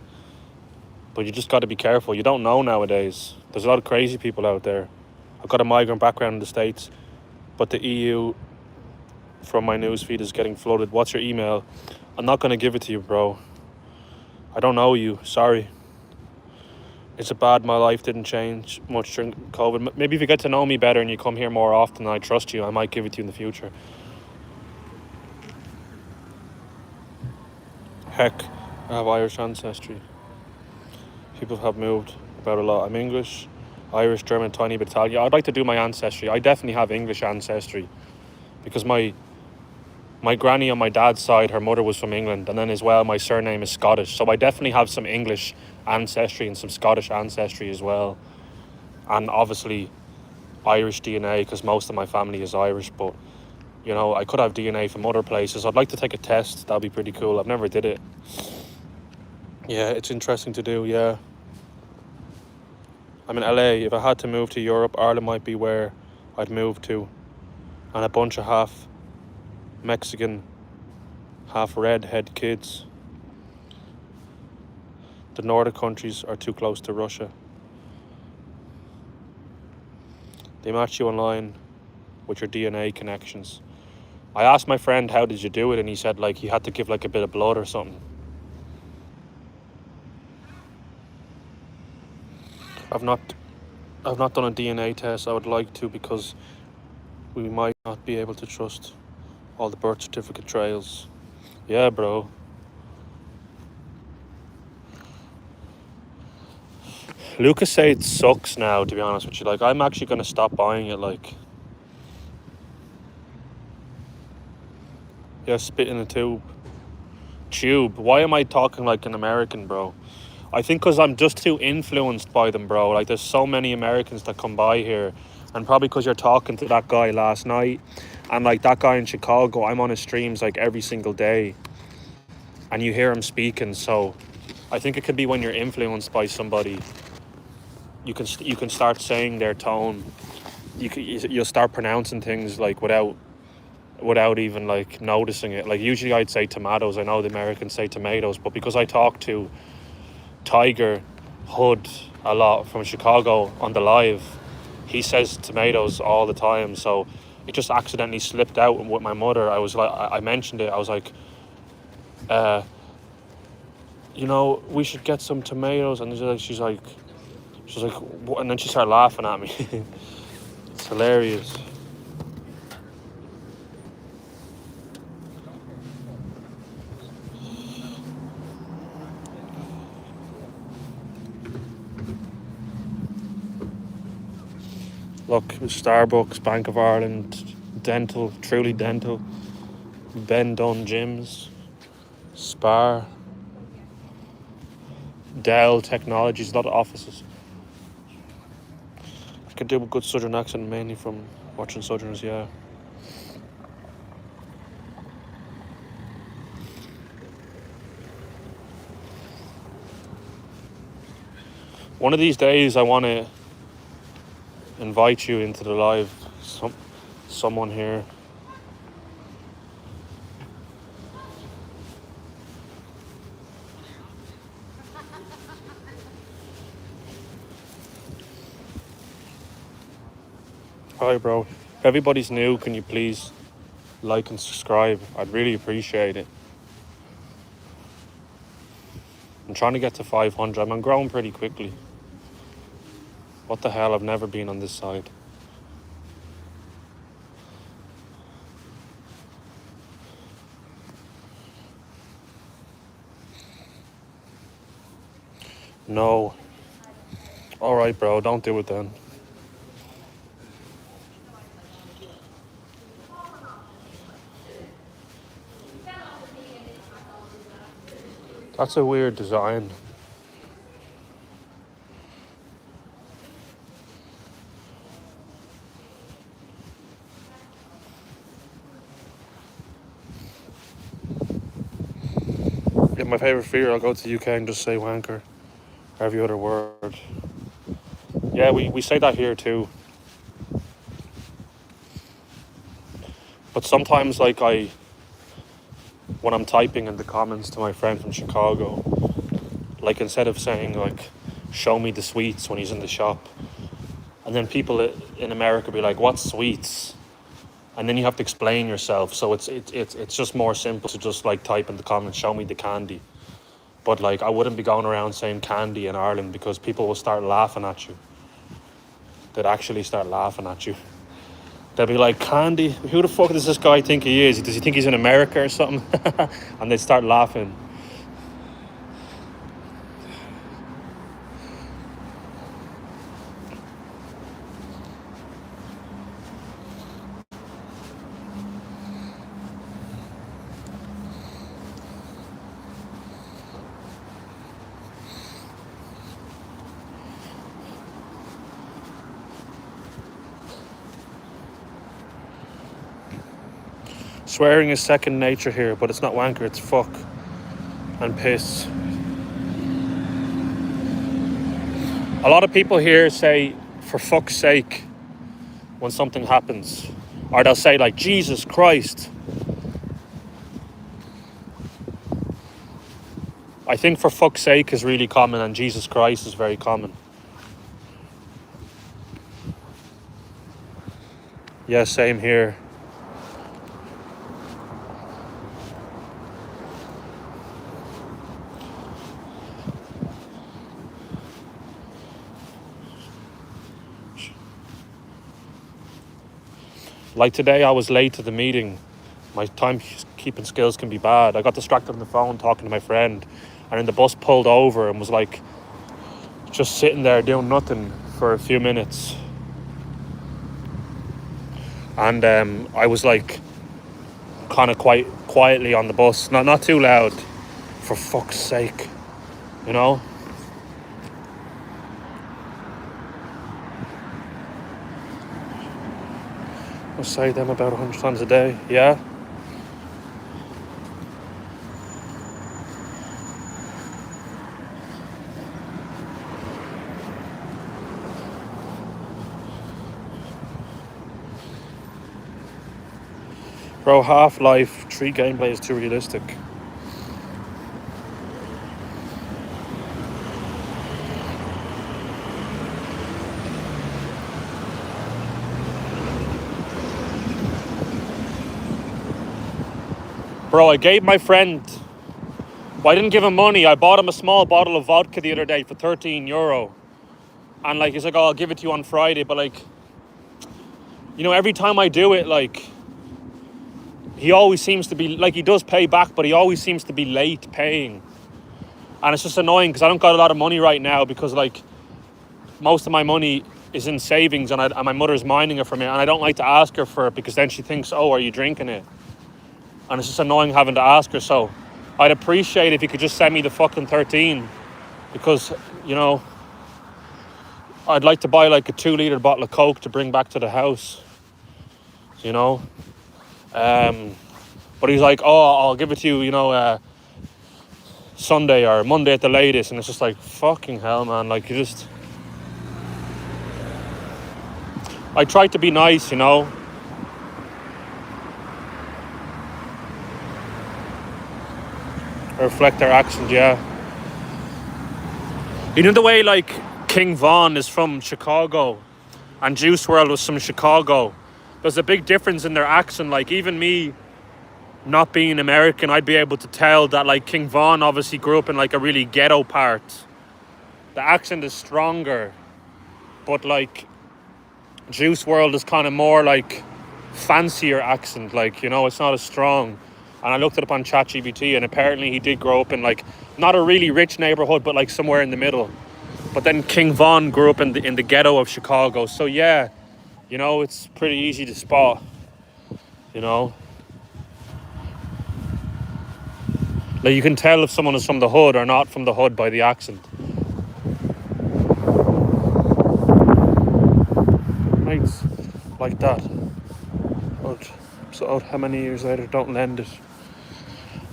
but you just got to be careful. You don't know nowadays. There's a lot of crazy people out there. I've got a migrant background in the States, but the EU from my newsfeed is getting flooded. What's your email? I'm not going to give it to you, bro. I don't know you. Sorry. It's a bad, my life didn't change much during COVID. Maybe if you get to know me better and you come here more often and I trust you, I might give it to you in the future. Heck, I have Irish ancestry. People have moved about a lot. I'm English, Irish, German, tiny bit Italian. I'd like to do my ancestry. I definitely have English ancestry because my granny on my dad's side, her mother was from England, and then as well my surname is Scottish. So I definitely have some English ancestry and some Scottish ancestry as well. And obviously Irish DNA because most of my family is Irish, but you know, I could have DNA from other places. I'd like to take a test. That'd be pretty cool. I've never did it. Yeah, it's interesting to do, yeah. I'm in LA. If I had to move to Europe, Ireland might be where I'd move to. And a bunch of half Mexican, half redhead kids. The Nordic countries are too close to Russia. They match you online with your DNA connections. I asked my friend, how did you do it? And he said like he had to give like a bit of blood or something. I've not done a DNA test. I would like to because we might not be able to trust all the birth certificate trails. Yeah, bro. Lucas say it sucks now, to be honest with you. Like, I'm actually going to stop buying it, like. Yeah, spit in a tube. Tube. Why am I talking like an American, bro? I think because I'm just too influenced by them, bro. Like, there's so many Americans that come by here. And probably because you're talking to that guy last night. And, like, that guy in Chicago, I'm on his streams, like, every single day. And you hear him speaking. So, I think it could be when you're influenced by somebody. You can start saying their tone. You'll start pronouncing things, like, without even, like, noticing it. Like, usually I'd say tomatoes. I know the Americans say tomatoes. But because I talk to Tiger Hood a lot from Chicago on the live, he says tomatoes all the time. So it just accidentally slipped out with my mother. I was like, I mentioned it. I was like, you know, we should get some tomatoes. And she's like, what? And then she started laughing at me. It's hilarious. Look, Starbucks, Bank of Ireland, Dental, Truly Dental, Ben Dunn Gyms, Spar, Dell Technologies, a lot of offices. I can do a good Southern accent mainly from watching Southerners, yeah. One of these days I want to invite you into the live, someone here. Hi bro, if everybody's new, can you please like and subscribe? I'd really appreciate it. I'm trying to get to 500. I'm growing pretty quickly. What the hell, I've never been on this side. No. Alright bro, don't do it then. That's a weird design. Yeah, my favourite fear, I'll go to the UK and just say wanker. Every other word. Yeah, we say that here too. But sometimes, like, when I'm typing in the comments to my friend from Chicago, like, instead of saying, like, show me the sweets when he's in the shop, and then people in America be like, what sweets? And then you have to explain yourself. So it's just more simple to just, like, type in the comments, show me the candy. But, like, I wouldn't be going around saying candy in Ireland because people will start laughing at you. They'd actually start laughing at you. They'll be like, candy? Who the fuck does this guy think he is? Does he think he's in America or something? And they'd start laughing. Swearing is second nature here, but it's not wanker, it's fuck and piss. A lot of people here say, for fuck's sake, when something happens. Or they'll say, like, Jesus Christ. I think for fuck's sake is really common and Jesus Christ is very common. Yeah, same here. Like today, I was late to the meeting. My timekeeping skills can be bad. I got distracted on the phone talking to my friend, and then the bus pulled over and was like just sitting there doing nothing for a few minutes. And I was like kind of quite quietly on the bus, not too loud, for fuck's sake, you know? I say them about 100 times a day, yeah? Bro, Half-Life 3 gameplay is too realistic. Bro, I gave my friend... Well, I didn't give him money. I bought him a small bottle of vodka the other day for €13. And, like, he's like, oh, I'll give it to you on Friday. But, like, you know, every time I do it, like... He always seems to be... Like, he does pay back, but he always seems to be late paying. And it's just annoying because I don't got a lot of money right now because, like, most of my money is in savings, and my mother's minding it for me, and I don't like to ask her for it because then she thinks, oh, are you drinking it? And it's just annoying having to ask her. So I'd appreciate if you could just send me the fucking 13, because, you know, I'd like to buy like a 2-litre bottle of Coke to bring back to the house, you know. But he's like, oh, I'll give it to you, you know, Sunday or Monday at the latest. And it's just like, fucking hell, man. Like, you just... I tried to be nice, you know. Reflect their accent, yeah. You know the way, like, King Von is from Chicago and Juice WRLD was from Chicago? There's a big difference in their accent. Like, even me, not being American, I'd be able to tell that, like, King Von obviously grew up in, like, a really ghetto part. The accent is stronger. But, like, Juice WRLD is kind of more, like, fancier accent. Like, you know, it's not as strong. And I looked it up on ChatGPT, and apparently he did grow up in, like, not a really rich neighborhood, but, like, somewhere in the middle. But then King Von grew up in the ghetto of Chicago. So, yeah, you know, it's pretty easy to spot, you know. Like, you can tell if someone is from the hood or not from the hood by the accent. Mates, like that. So how many years later, don't lend it.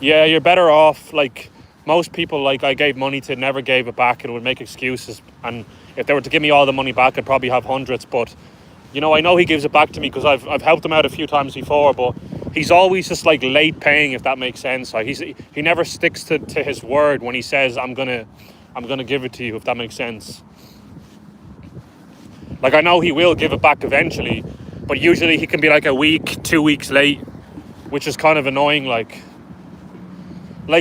Yeah, you're better off. Like, most people, like, I gave money to, never gave it back and would make excuses. And if they were to give me all the money back, I'd probably have hundreds. But, you know, I know he gives it back to me because I've helped him out a few times before. But he's always just, like, late paying, if that makes sense. Like, he never sticks to his word when he says, I'm gonna give it to you, if that makes sense. Like, I know he will give it back eventually, but usually he can be like a week, 2 weeks late, which is kind of annoying. Like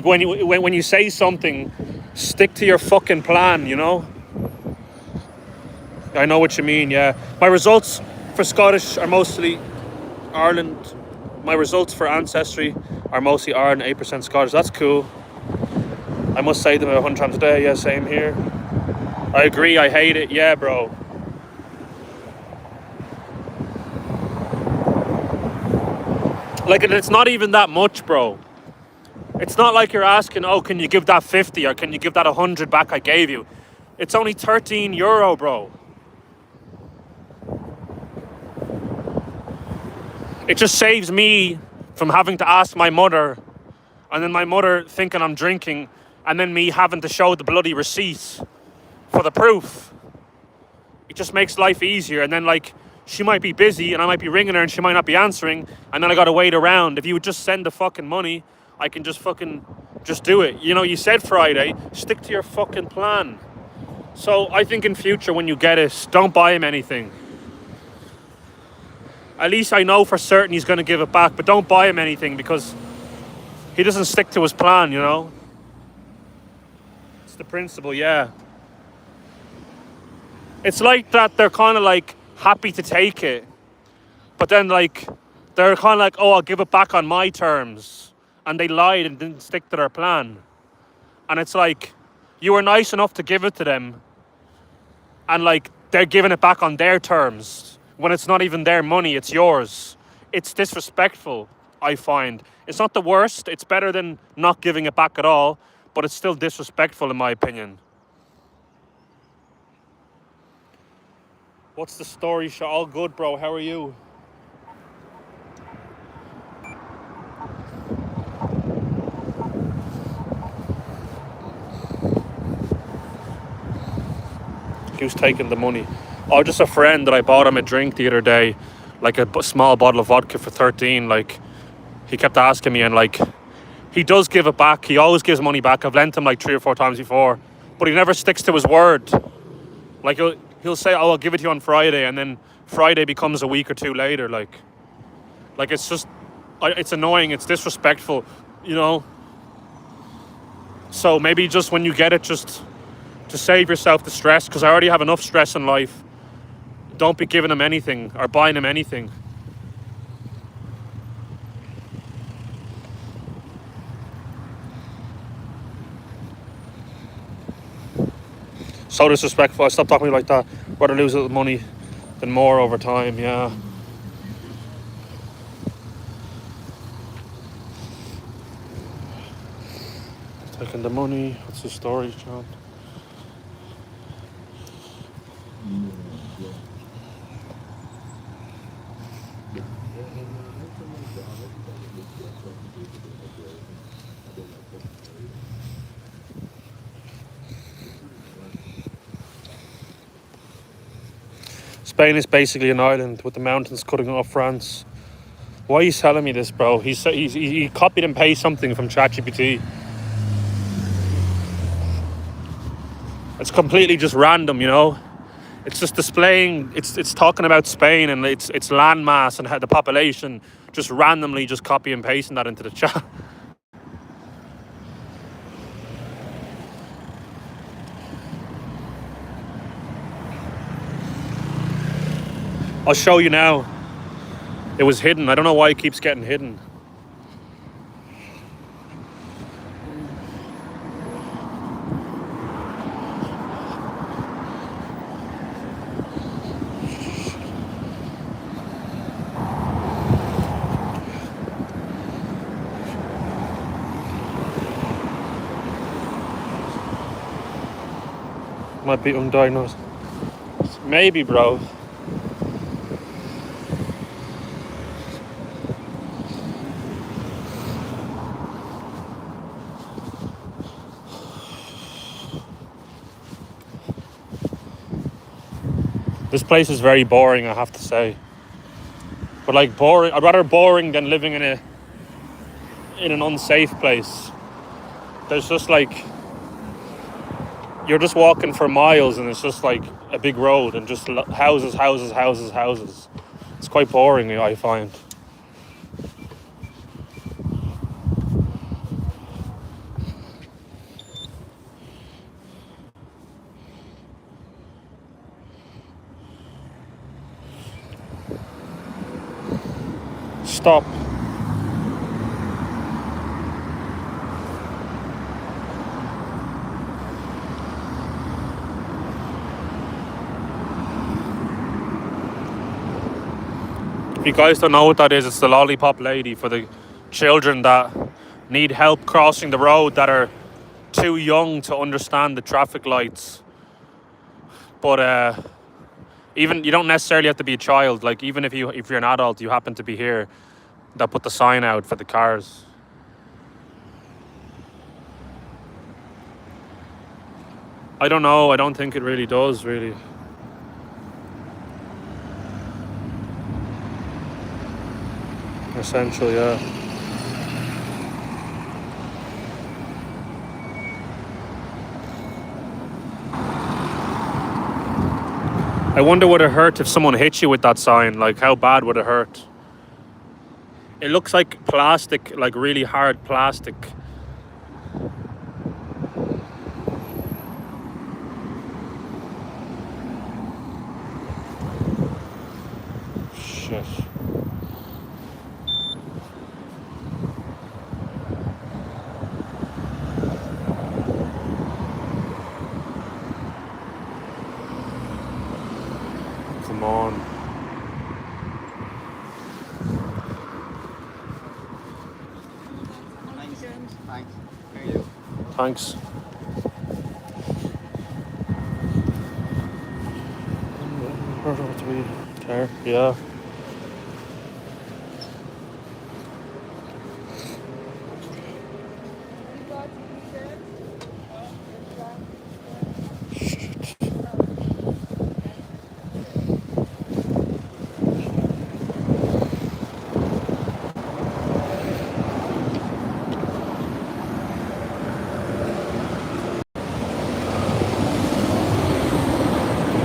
when you say something, stick to your fucking plan, you know? I know what you mean, yeah. My results for Scottish are mostly Ireland. My results for Ancestry are mostly Ireland, 8% Scottish. That's cool. I must say them 100 times a day. Yeah, same here. I agree, I hate it. Yeah, bro. Like, it's not even that much, bro. It's not like you're asking, oh, can you give that 50 or can you give that 100 back I gave you? It's only €13, bro. It just saves me from having to ask my mother, and then my mother thinking I'm drinking, and then me having to show the bloody receipts for the proof. It just makes life easier. And then, like, she might be busy and I might be ringing her and she might not be answering, and then I gotta wait around. If you would just send the fucking money, I can just do it. You know, you said Friday, stick to your fucking plan. So I think in future when you get it, don't buy him anything. At least I know for certain he's going to give it back, but don't buy him anything because he doesn't stick to his plan, you know? It's the principle, yeah. It's like that they're kind of like happy to take it, but then like they're kind of like, oh, I'll give it back on my terms. And they lied and didn't stick to their plan. And it's like, you were nice enough to give it to them, and like they're giving it back on their terms when it's not even their money, it's yours. It's disrespectful, I find. It's not the worst, it's better than not giving it back at all, but it's still disrespectful in my opinion. What's the story? All good, bro. How are you? He was taking the money. Oh, just a friend that I bought him a drink the other day, like a small bottle of vodka for 13. Like, he kept asking me, and like, he does give it back. He always gives money back. I've lent him like 3 or 4 times before, but he never sticks to his word. Like, he'll say, oh, I'll give it to you on Friday, and then Friday becomes a week or 2 later. Like it's just, it's annoying. It's disrespectful, you know? So maybe just when you get it, just to save yourself the stress, because I already have enough stress in life. Don't be giving him anything or buying him anything. So disrespectful. I stopped talking to me like that. Rather lose a little money than more over time. Yeah. Taking the money. What's the story, John? Spain is basically an island with the mountains cutting off France. Why are you telling me this, bro? He copied and pasted something from ChatGPT. It's completely just random, you know. It's just displaying. It's talking about Spain and its landmass and how the population. Just randomly, just copy and pasting that into the chat. I'll show you now. It was hidden. I don't know why it keeps getting hidden. Might be undiagnosed. Maybe, bro. This place is very boring, I have to say. But like boring, I'd rather boring than living in an unsafe place. There's just like, you're just walking for miles and it's just like a big road and just houses, houses, houses, houses. It's quite boring, I find. Stop. If you guys don't know what that is, it's the lollipop lady for the children that need help crossing the road, that are too young to understand the traffic lights. But even you don't necessarily have to be a child. Like even if you're an adult, you happen to be here, they'll put the sign out for the cars. I don't know. I don't think it really does, really. Essential, yeah. I wonder would it hurt if someone hit you with that sign? Like, how bad would it hurt? It looks like plastic, like really hard plastic. Shit. Come on. Thanks. How are you? Thanks. Yeah.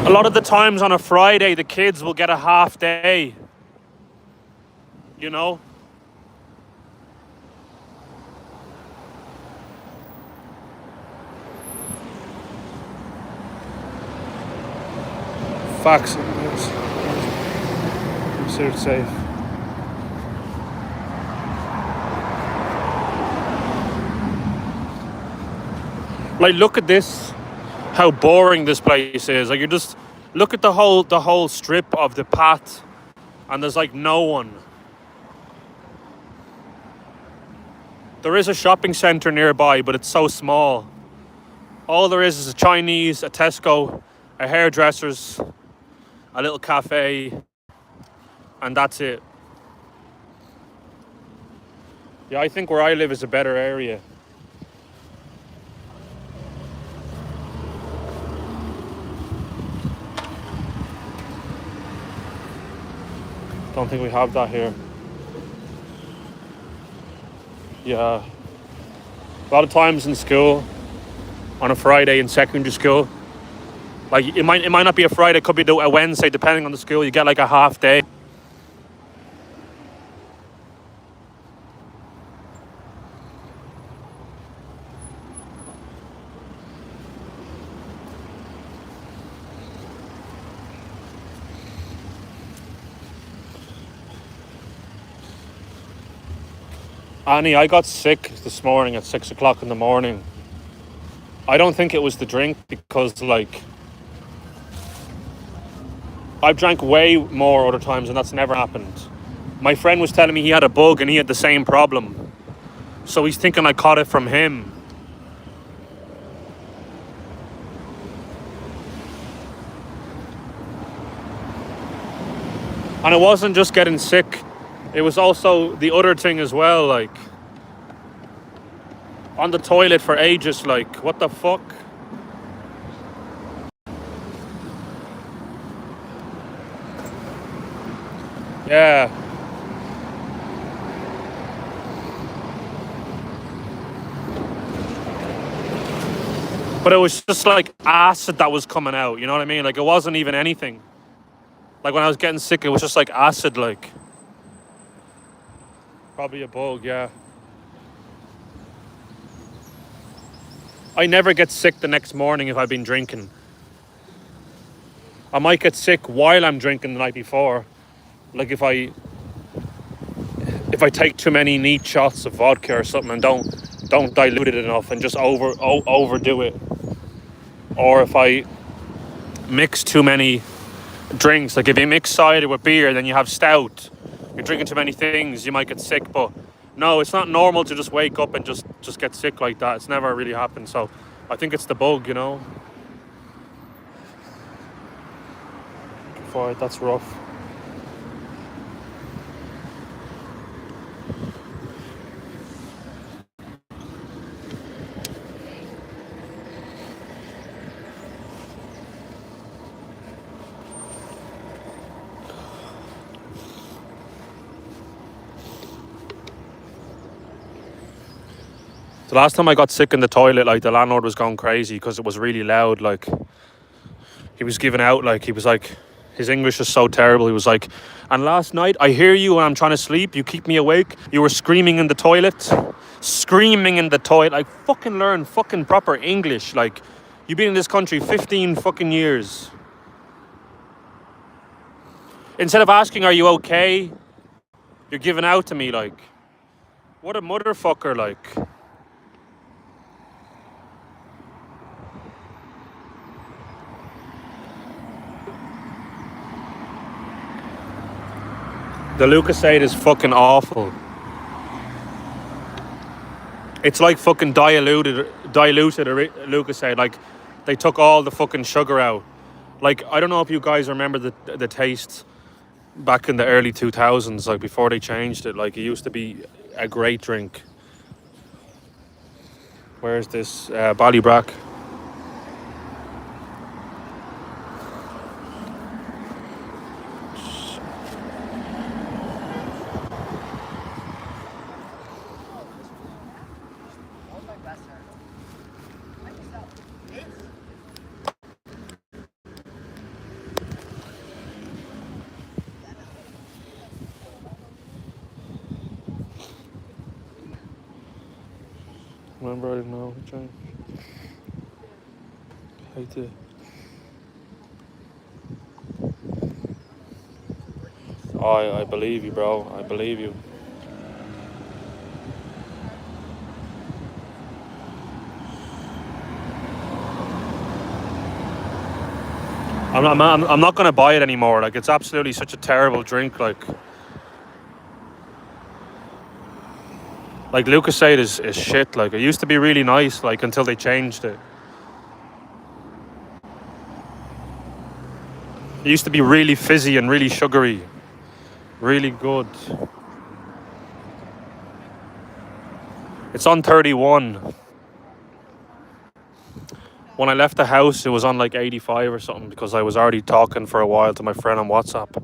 A lot of the times on a Friday, the kids will get a half day. You know? Facts. Considered safe. Like, look at this. how boring this place is. Like, you just look at the whole strip of the path, and there's like no one. There is a shopping centre nearby, but it's so small. All there is a Chinese, a Tesco, a hairdresser's, a little cafe, and that's it. Yeah, I think where I live is a better area. Don't think we have that here. Yeah. A lot of times in school, on a Friday in secondary school, like it might not be a Friday, it could be a Wednesday, depending on the school. You get like a half day. Annie, I got sick this morning at 6 o'clock in the morning. I don't think it was the drink, because like I've drank way more other times and that's never happened. My friend was telling me he had a bug and he had the same problem. So he's thinking I caught it from him. And it wasn't just getting sick. It was also the other thing as well, like on the toilet for ages, like what the fuck? Yeah. But it was just like acid that was coming out, you know what I mean? Like it wasn't even anything. Like when I was getting sick, it was just like acid, like. Probably a bug, yeah. I never get sick the next morning if I've been drinking. I might get sick while I'm drinking the night before. Like if I take too many neat shots of vodka or something and don't dilute it enough and just overdo it. Or if I mix too many drinks, like if you mix cider with beer, then you have stout. You're drinking too many things, you might get sick. But no, it's not normal to just wake up and just get sick like that. It's never really happened. So I think it's the bug, you know. That's rough. The last time I got sick in the toilet, like the landlord was going crazy because it was really loud. Like he was giving out, like he was like, his English is so terrible. He was like, and last night I hear you when I'm trying to sleep. You keep me awake. You were screaming in the toilet. Screaming in the toilet. Like fucking learn fucking proper English. Like you've been in this country 15 fucking years. Instead of asking, are you okay? You're giving out to me like, what a motherfucker, like. The Lucozade is fucking awful. It's like fucking diluted Lucozade. Like they took all the fucking sugar out. Like I don't know if you guys remember the taste back in the early 2000s, like before they changed it. Like it used to be a great drink. Where's this Ballybrack? Remember, I didn't know. Hate it. Oh, I believe you, bro. I believe you. I'm not gonna buy it anymore. Like it's absolutely such a terrible drink. Like Lucasade is shit. Like it used to be really nice. Like until they changed it. It used to be really fizzy and really sugary, really good. It's on 31. When I left the house, it was on like 85 or something because I was already talking for a while to my friend on WhatsApp.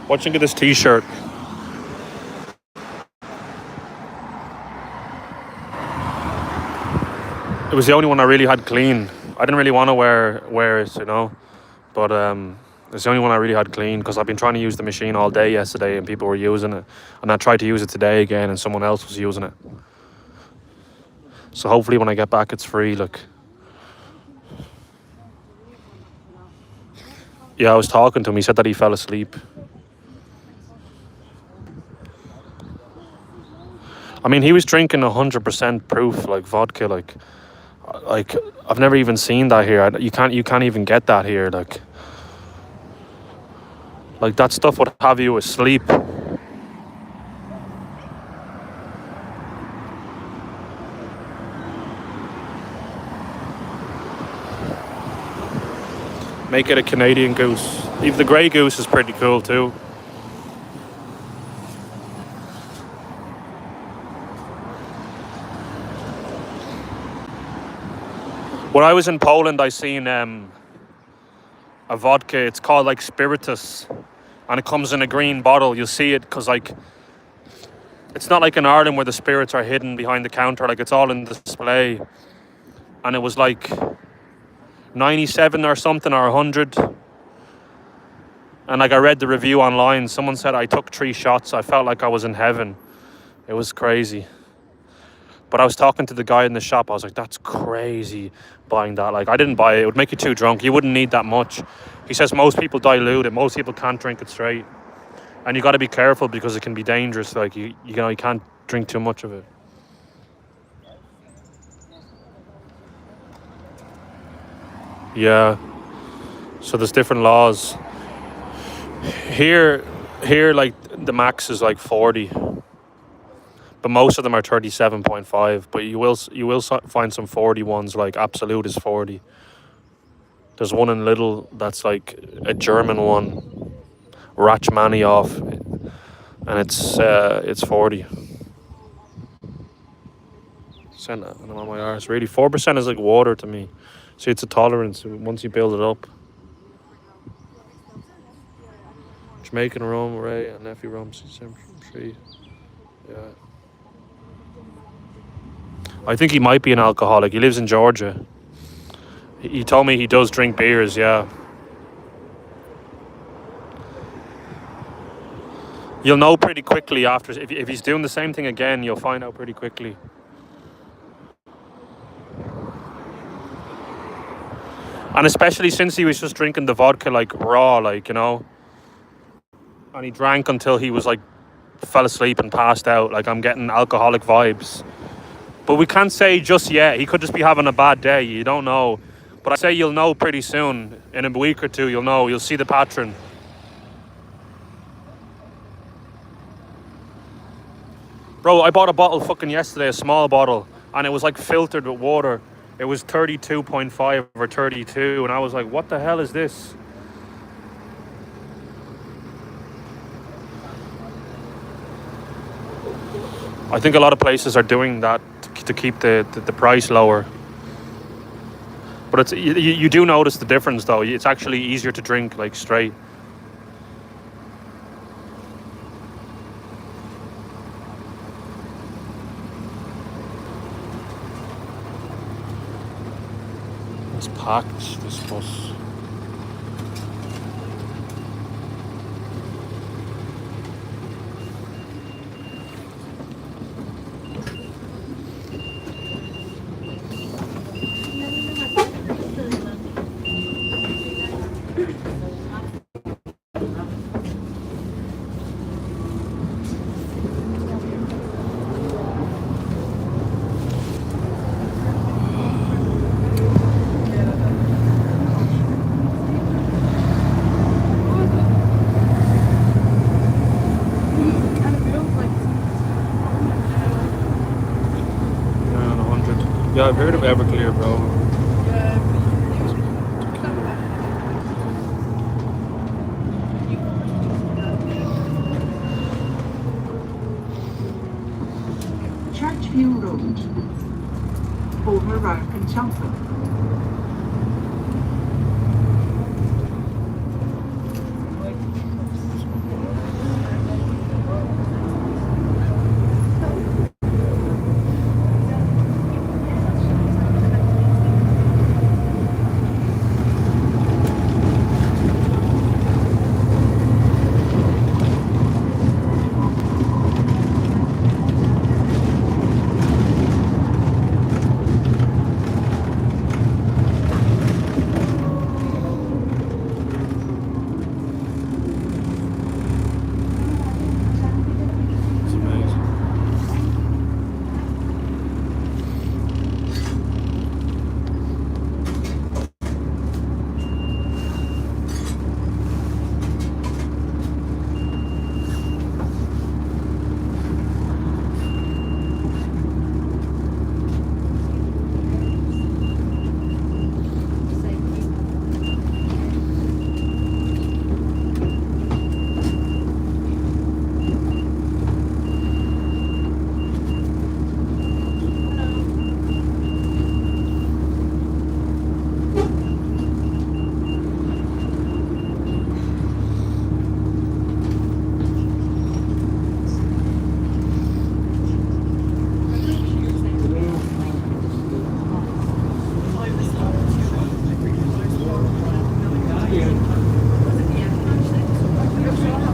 What do you think of this t-shirt? It was the only one I really had clean. I didn't really want to wear it, you know. But it's the only one I really had clean because I've been trying to use the machine all day yesterday and people were using it. And I tried to use it today again and someone else was using it. So hopefully when I get back it's free, look. Yeah, I was talking to him. He said that he fell asleep. I mean, he was drinking 100% proof, like vodka, like I've never even seen that here. You can't even get that here, like that stuff would have you asleep. Make it a Canadian goose. Even the Grey Goose is pretty cool too. When I was in Poland, I seen a vodka. It's called like Spiritus, and it comes in a green bottle. You'll see it because like it's not like in Ireland where the spirits are hidden behind the counter. Like it's all in display, and it was like 97 or something or 100. And like I read the review online. Someone said I took 3 shots. I felt like I was in heaven. It was crazy. But I was talking to the guy in the shop. I was like, that's crazy buying that. Like, I didn't buy it. It would make you too drunk. You wouldn't need that much. He says most people dilute it. Most people can't drink it straight. And you got to be careful because it can be dangerous. Like, you know, you can't drink too much of it. Yeah. So there's different laws. Here, like, the max is like 40. But most of them are 37.5. But you will find some 40 ones, like Absolute is 40. There's one in Lidl that's like a German one, Rachmaninoff, and it's 40. Send that, I'm on my arse. Really, 4% is like water to me. See, it's a tolerance once you build it up. Jamaican rum, Ray, and Neffy rum, tree. Yeah. I think he might be an alcoholic. He lives in Georgia. He told me he does drink beers, yeah. You'll know pretty quickly after. If he's doing the same thing again, you'll find out pretty quickly. And especially since he was just drinking the vodka like raw, like, you know. And he drank until he was like, fell asleep and passed out. Like, I'm getting alcoholic vibes. But we can't say just yet. He could just be having a bad day. You don't know. But I say you'll know pretty soon. In a week or two, you'll know. You'll see the pattern. Bro, I bought a bottle fucking yesterday, a small bottle. And it was like filtered with water. It was 32.5 or 32. And I was like, what the hell is this? I think a lot of places are doing that to keep the price lower. But it's you do notice the difference though. It's actually easier to drink like straight. It's packed, this bus. I've heard of Everclear, bro. Churchview Road, over Rark and Chelmsford. It's amazing.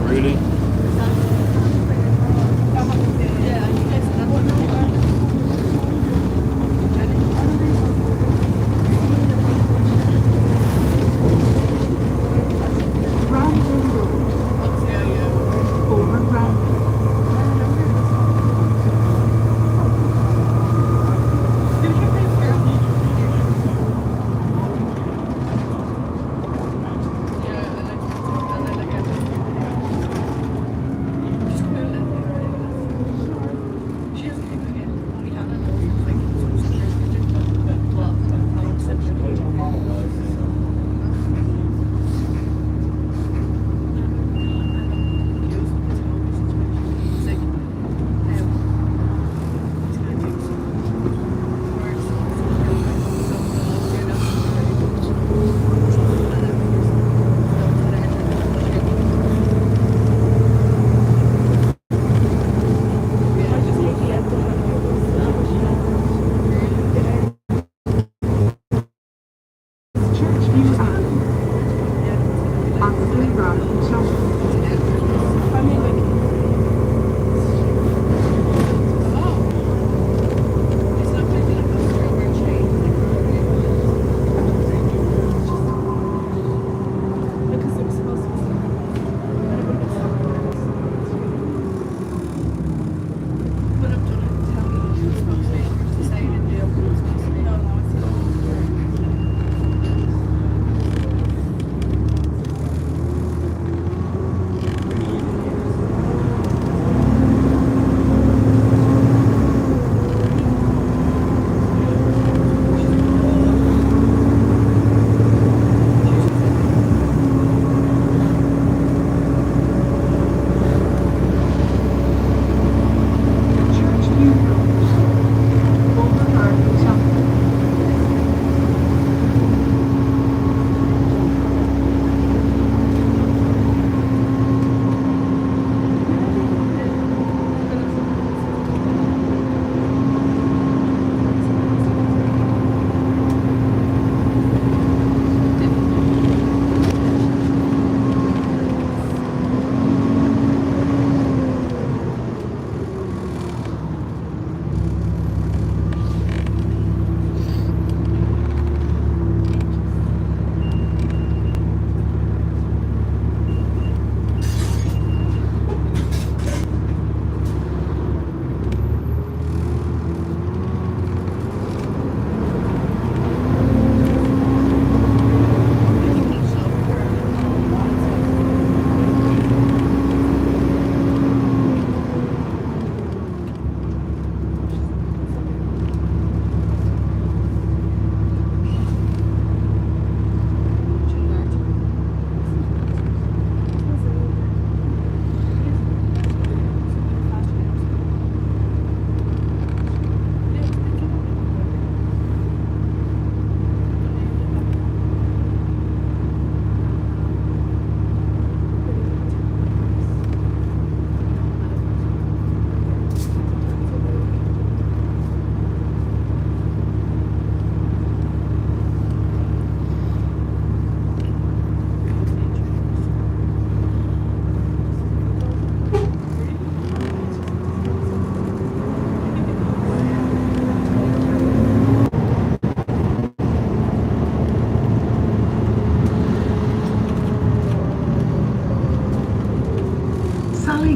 Really? Brandon Road, over Brandon. Churchview Avenue, opposite Rark and Chelmsford.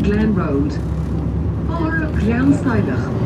Glen Road. Voor grensveilig.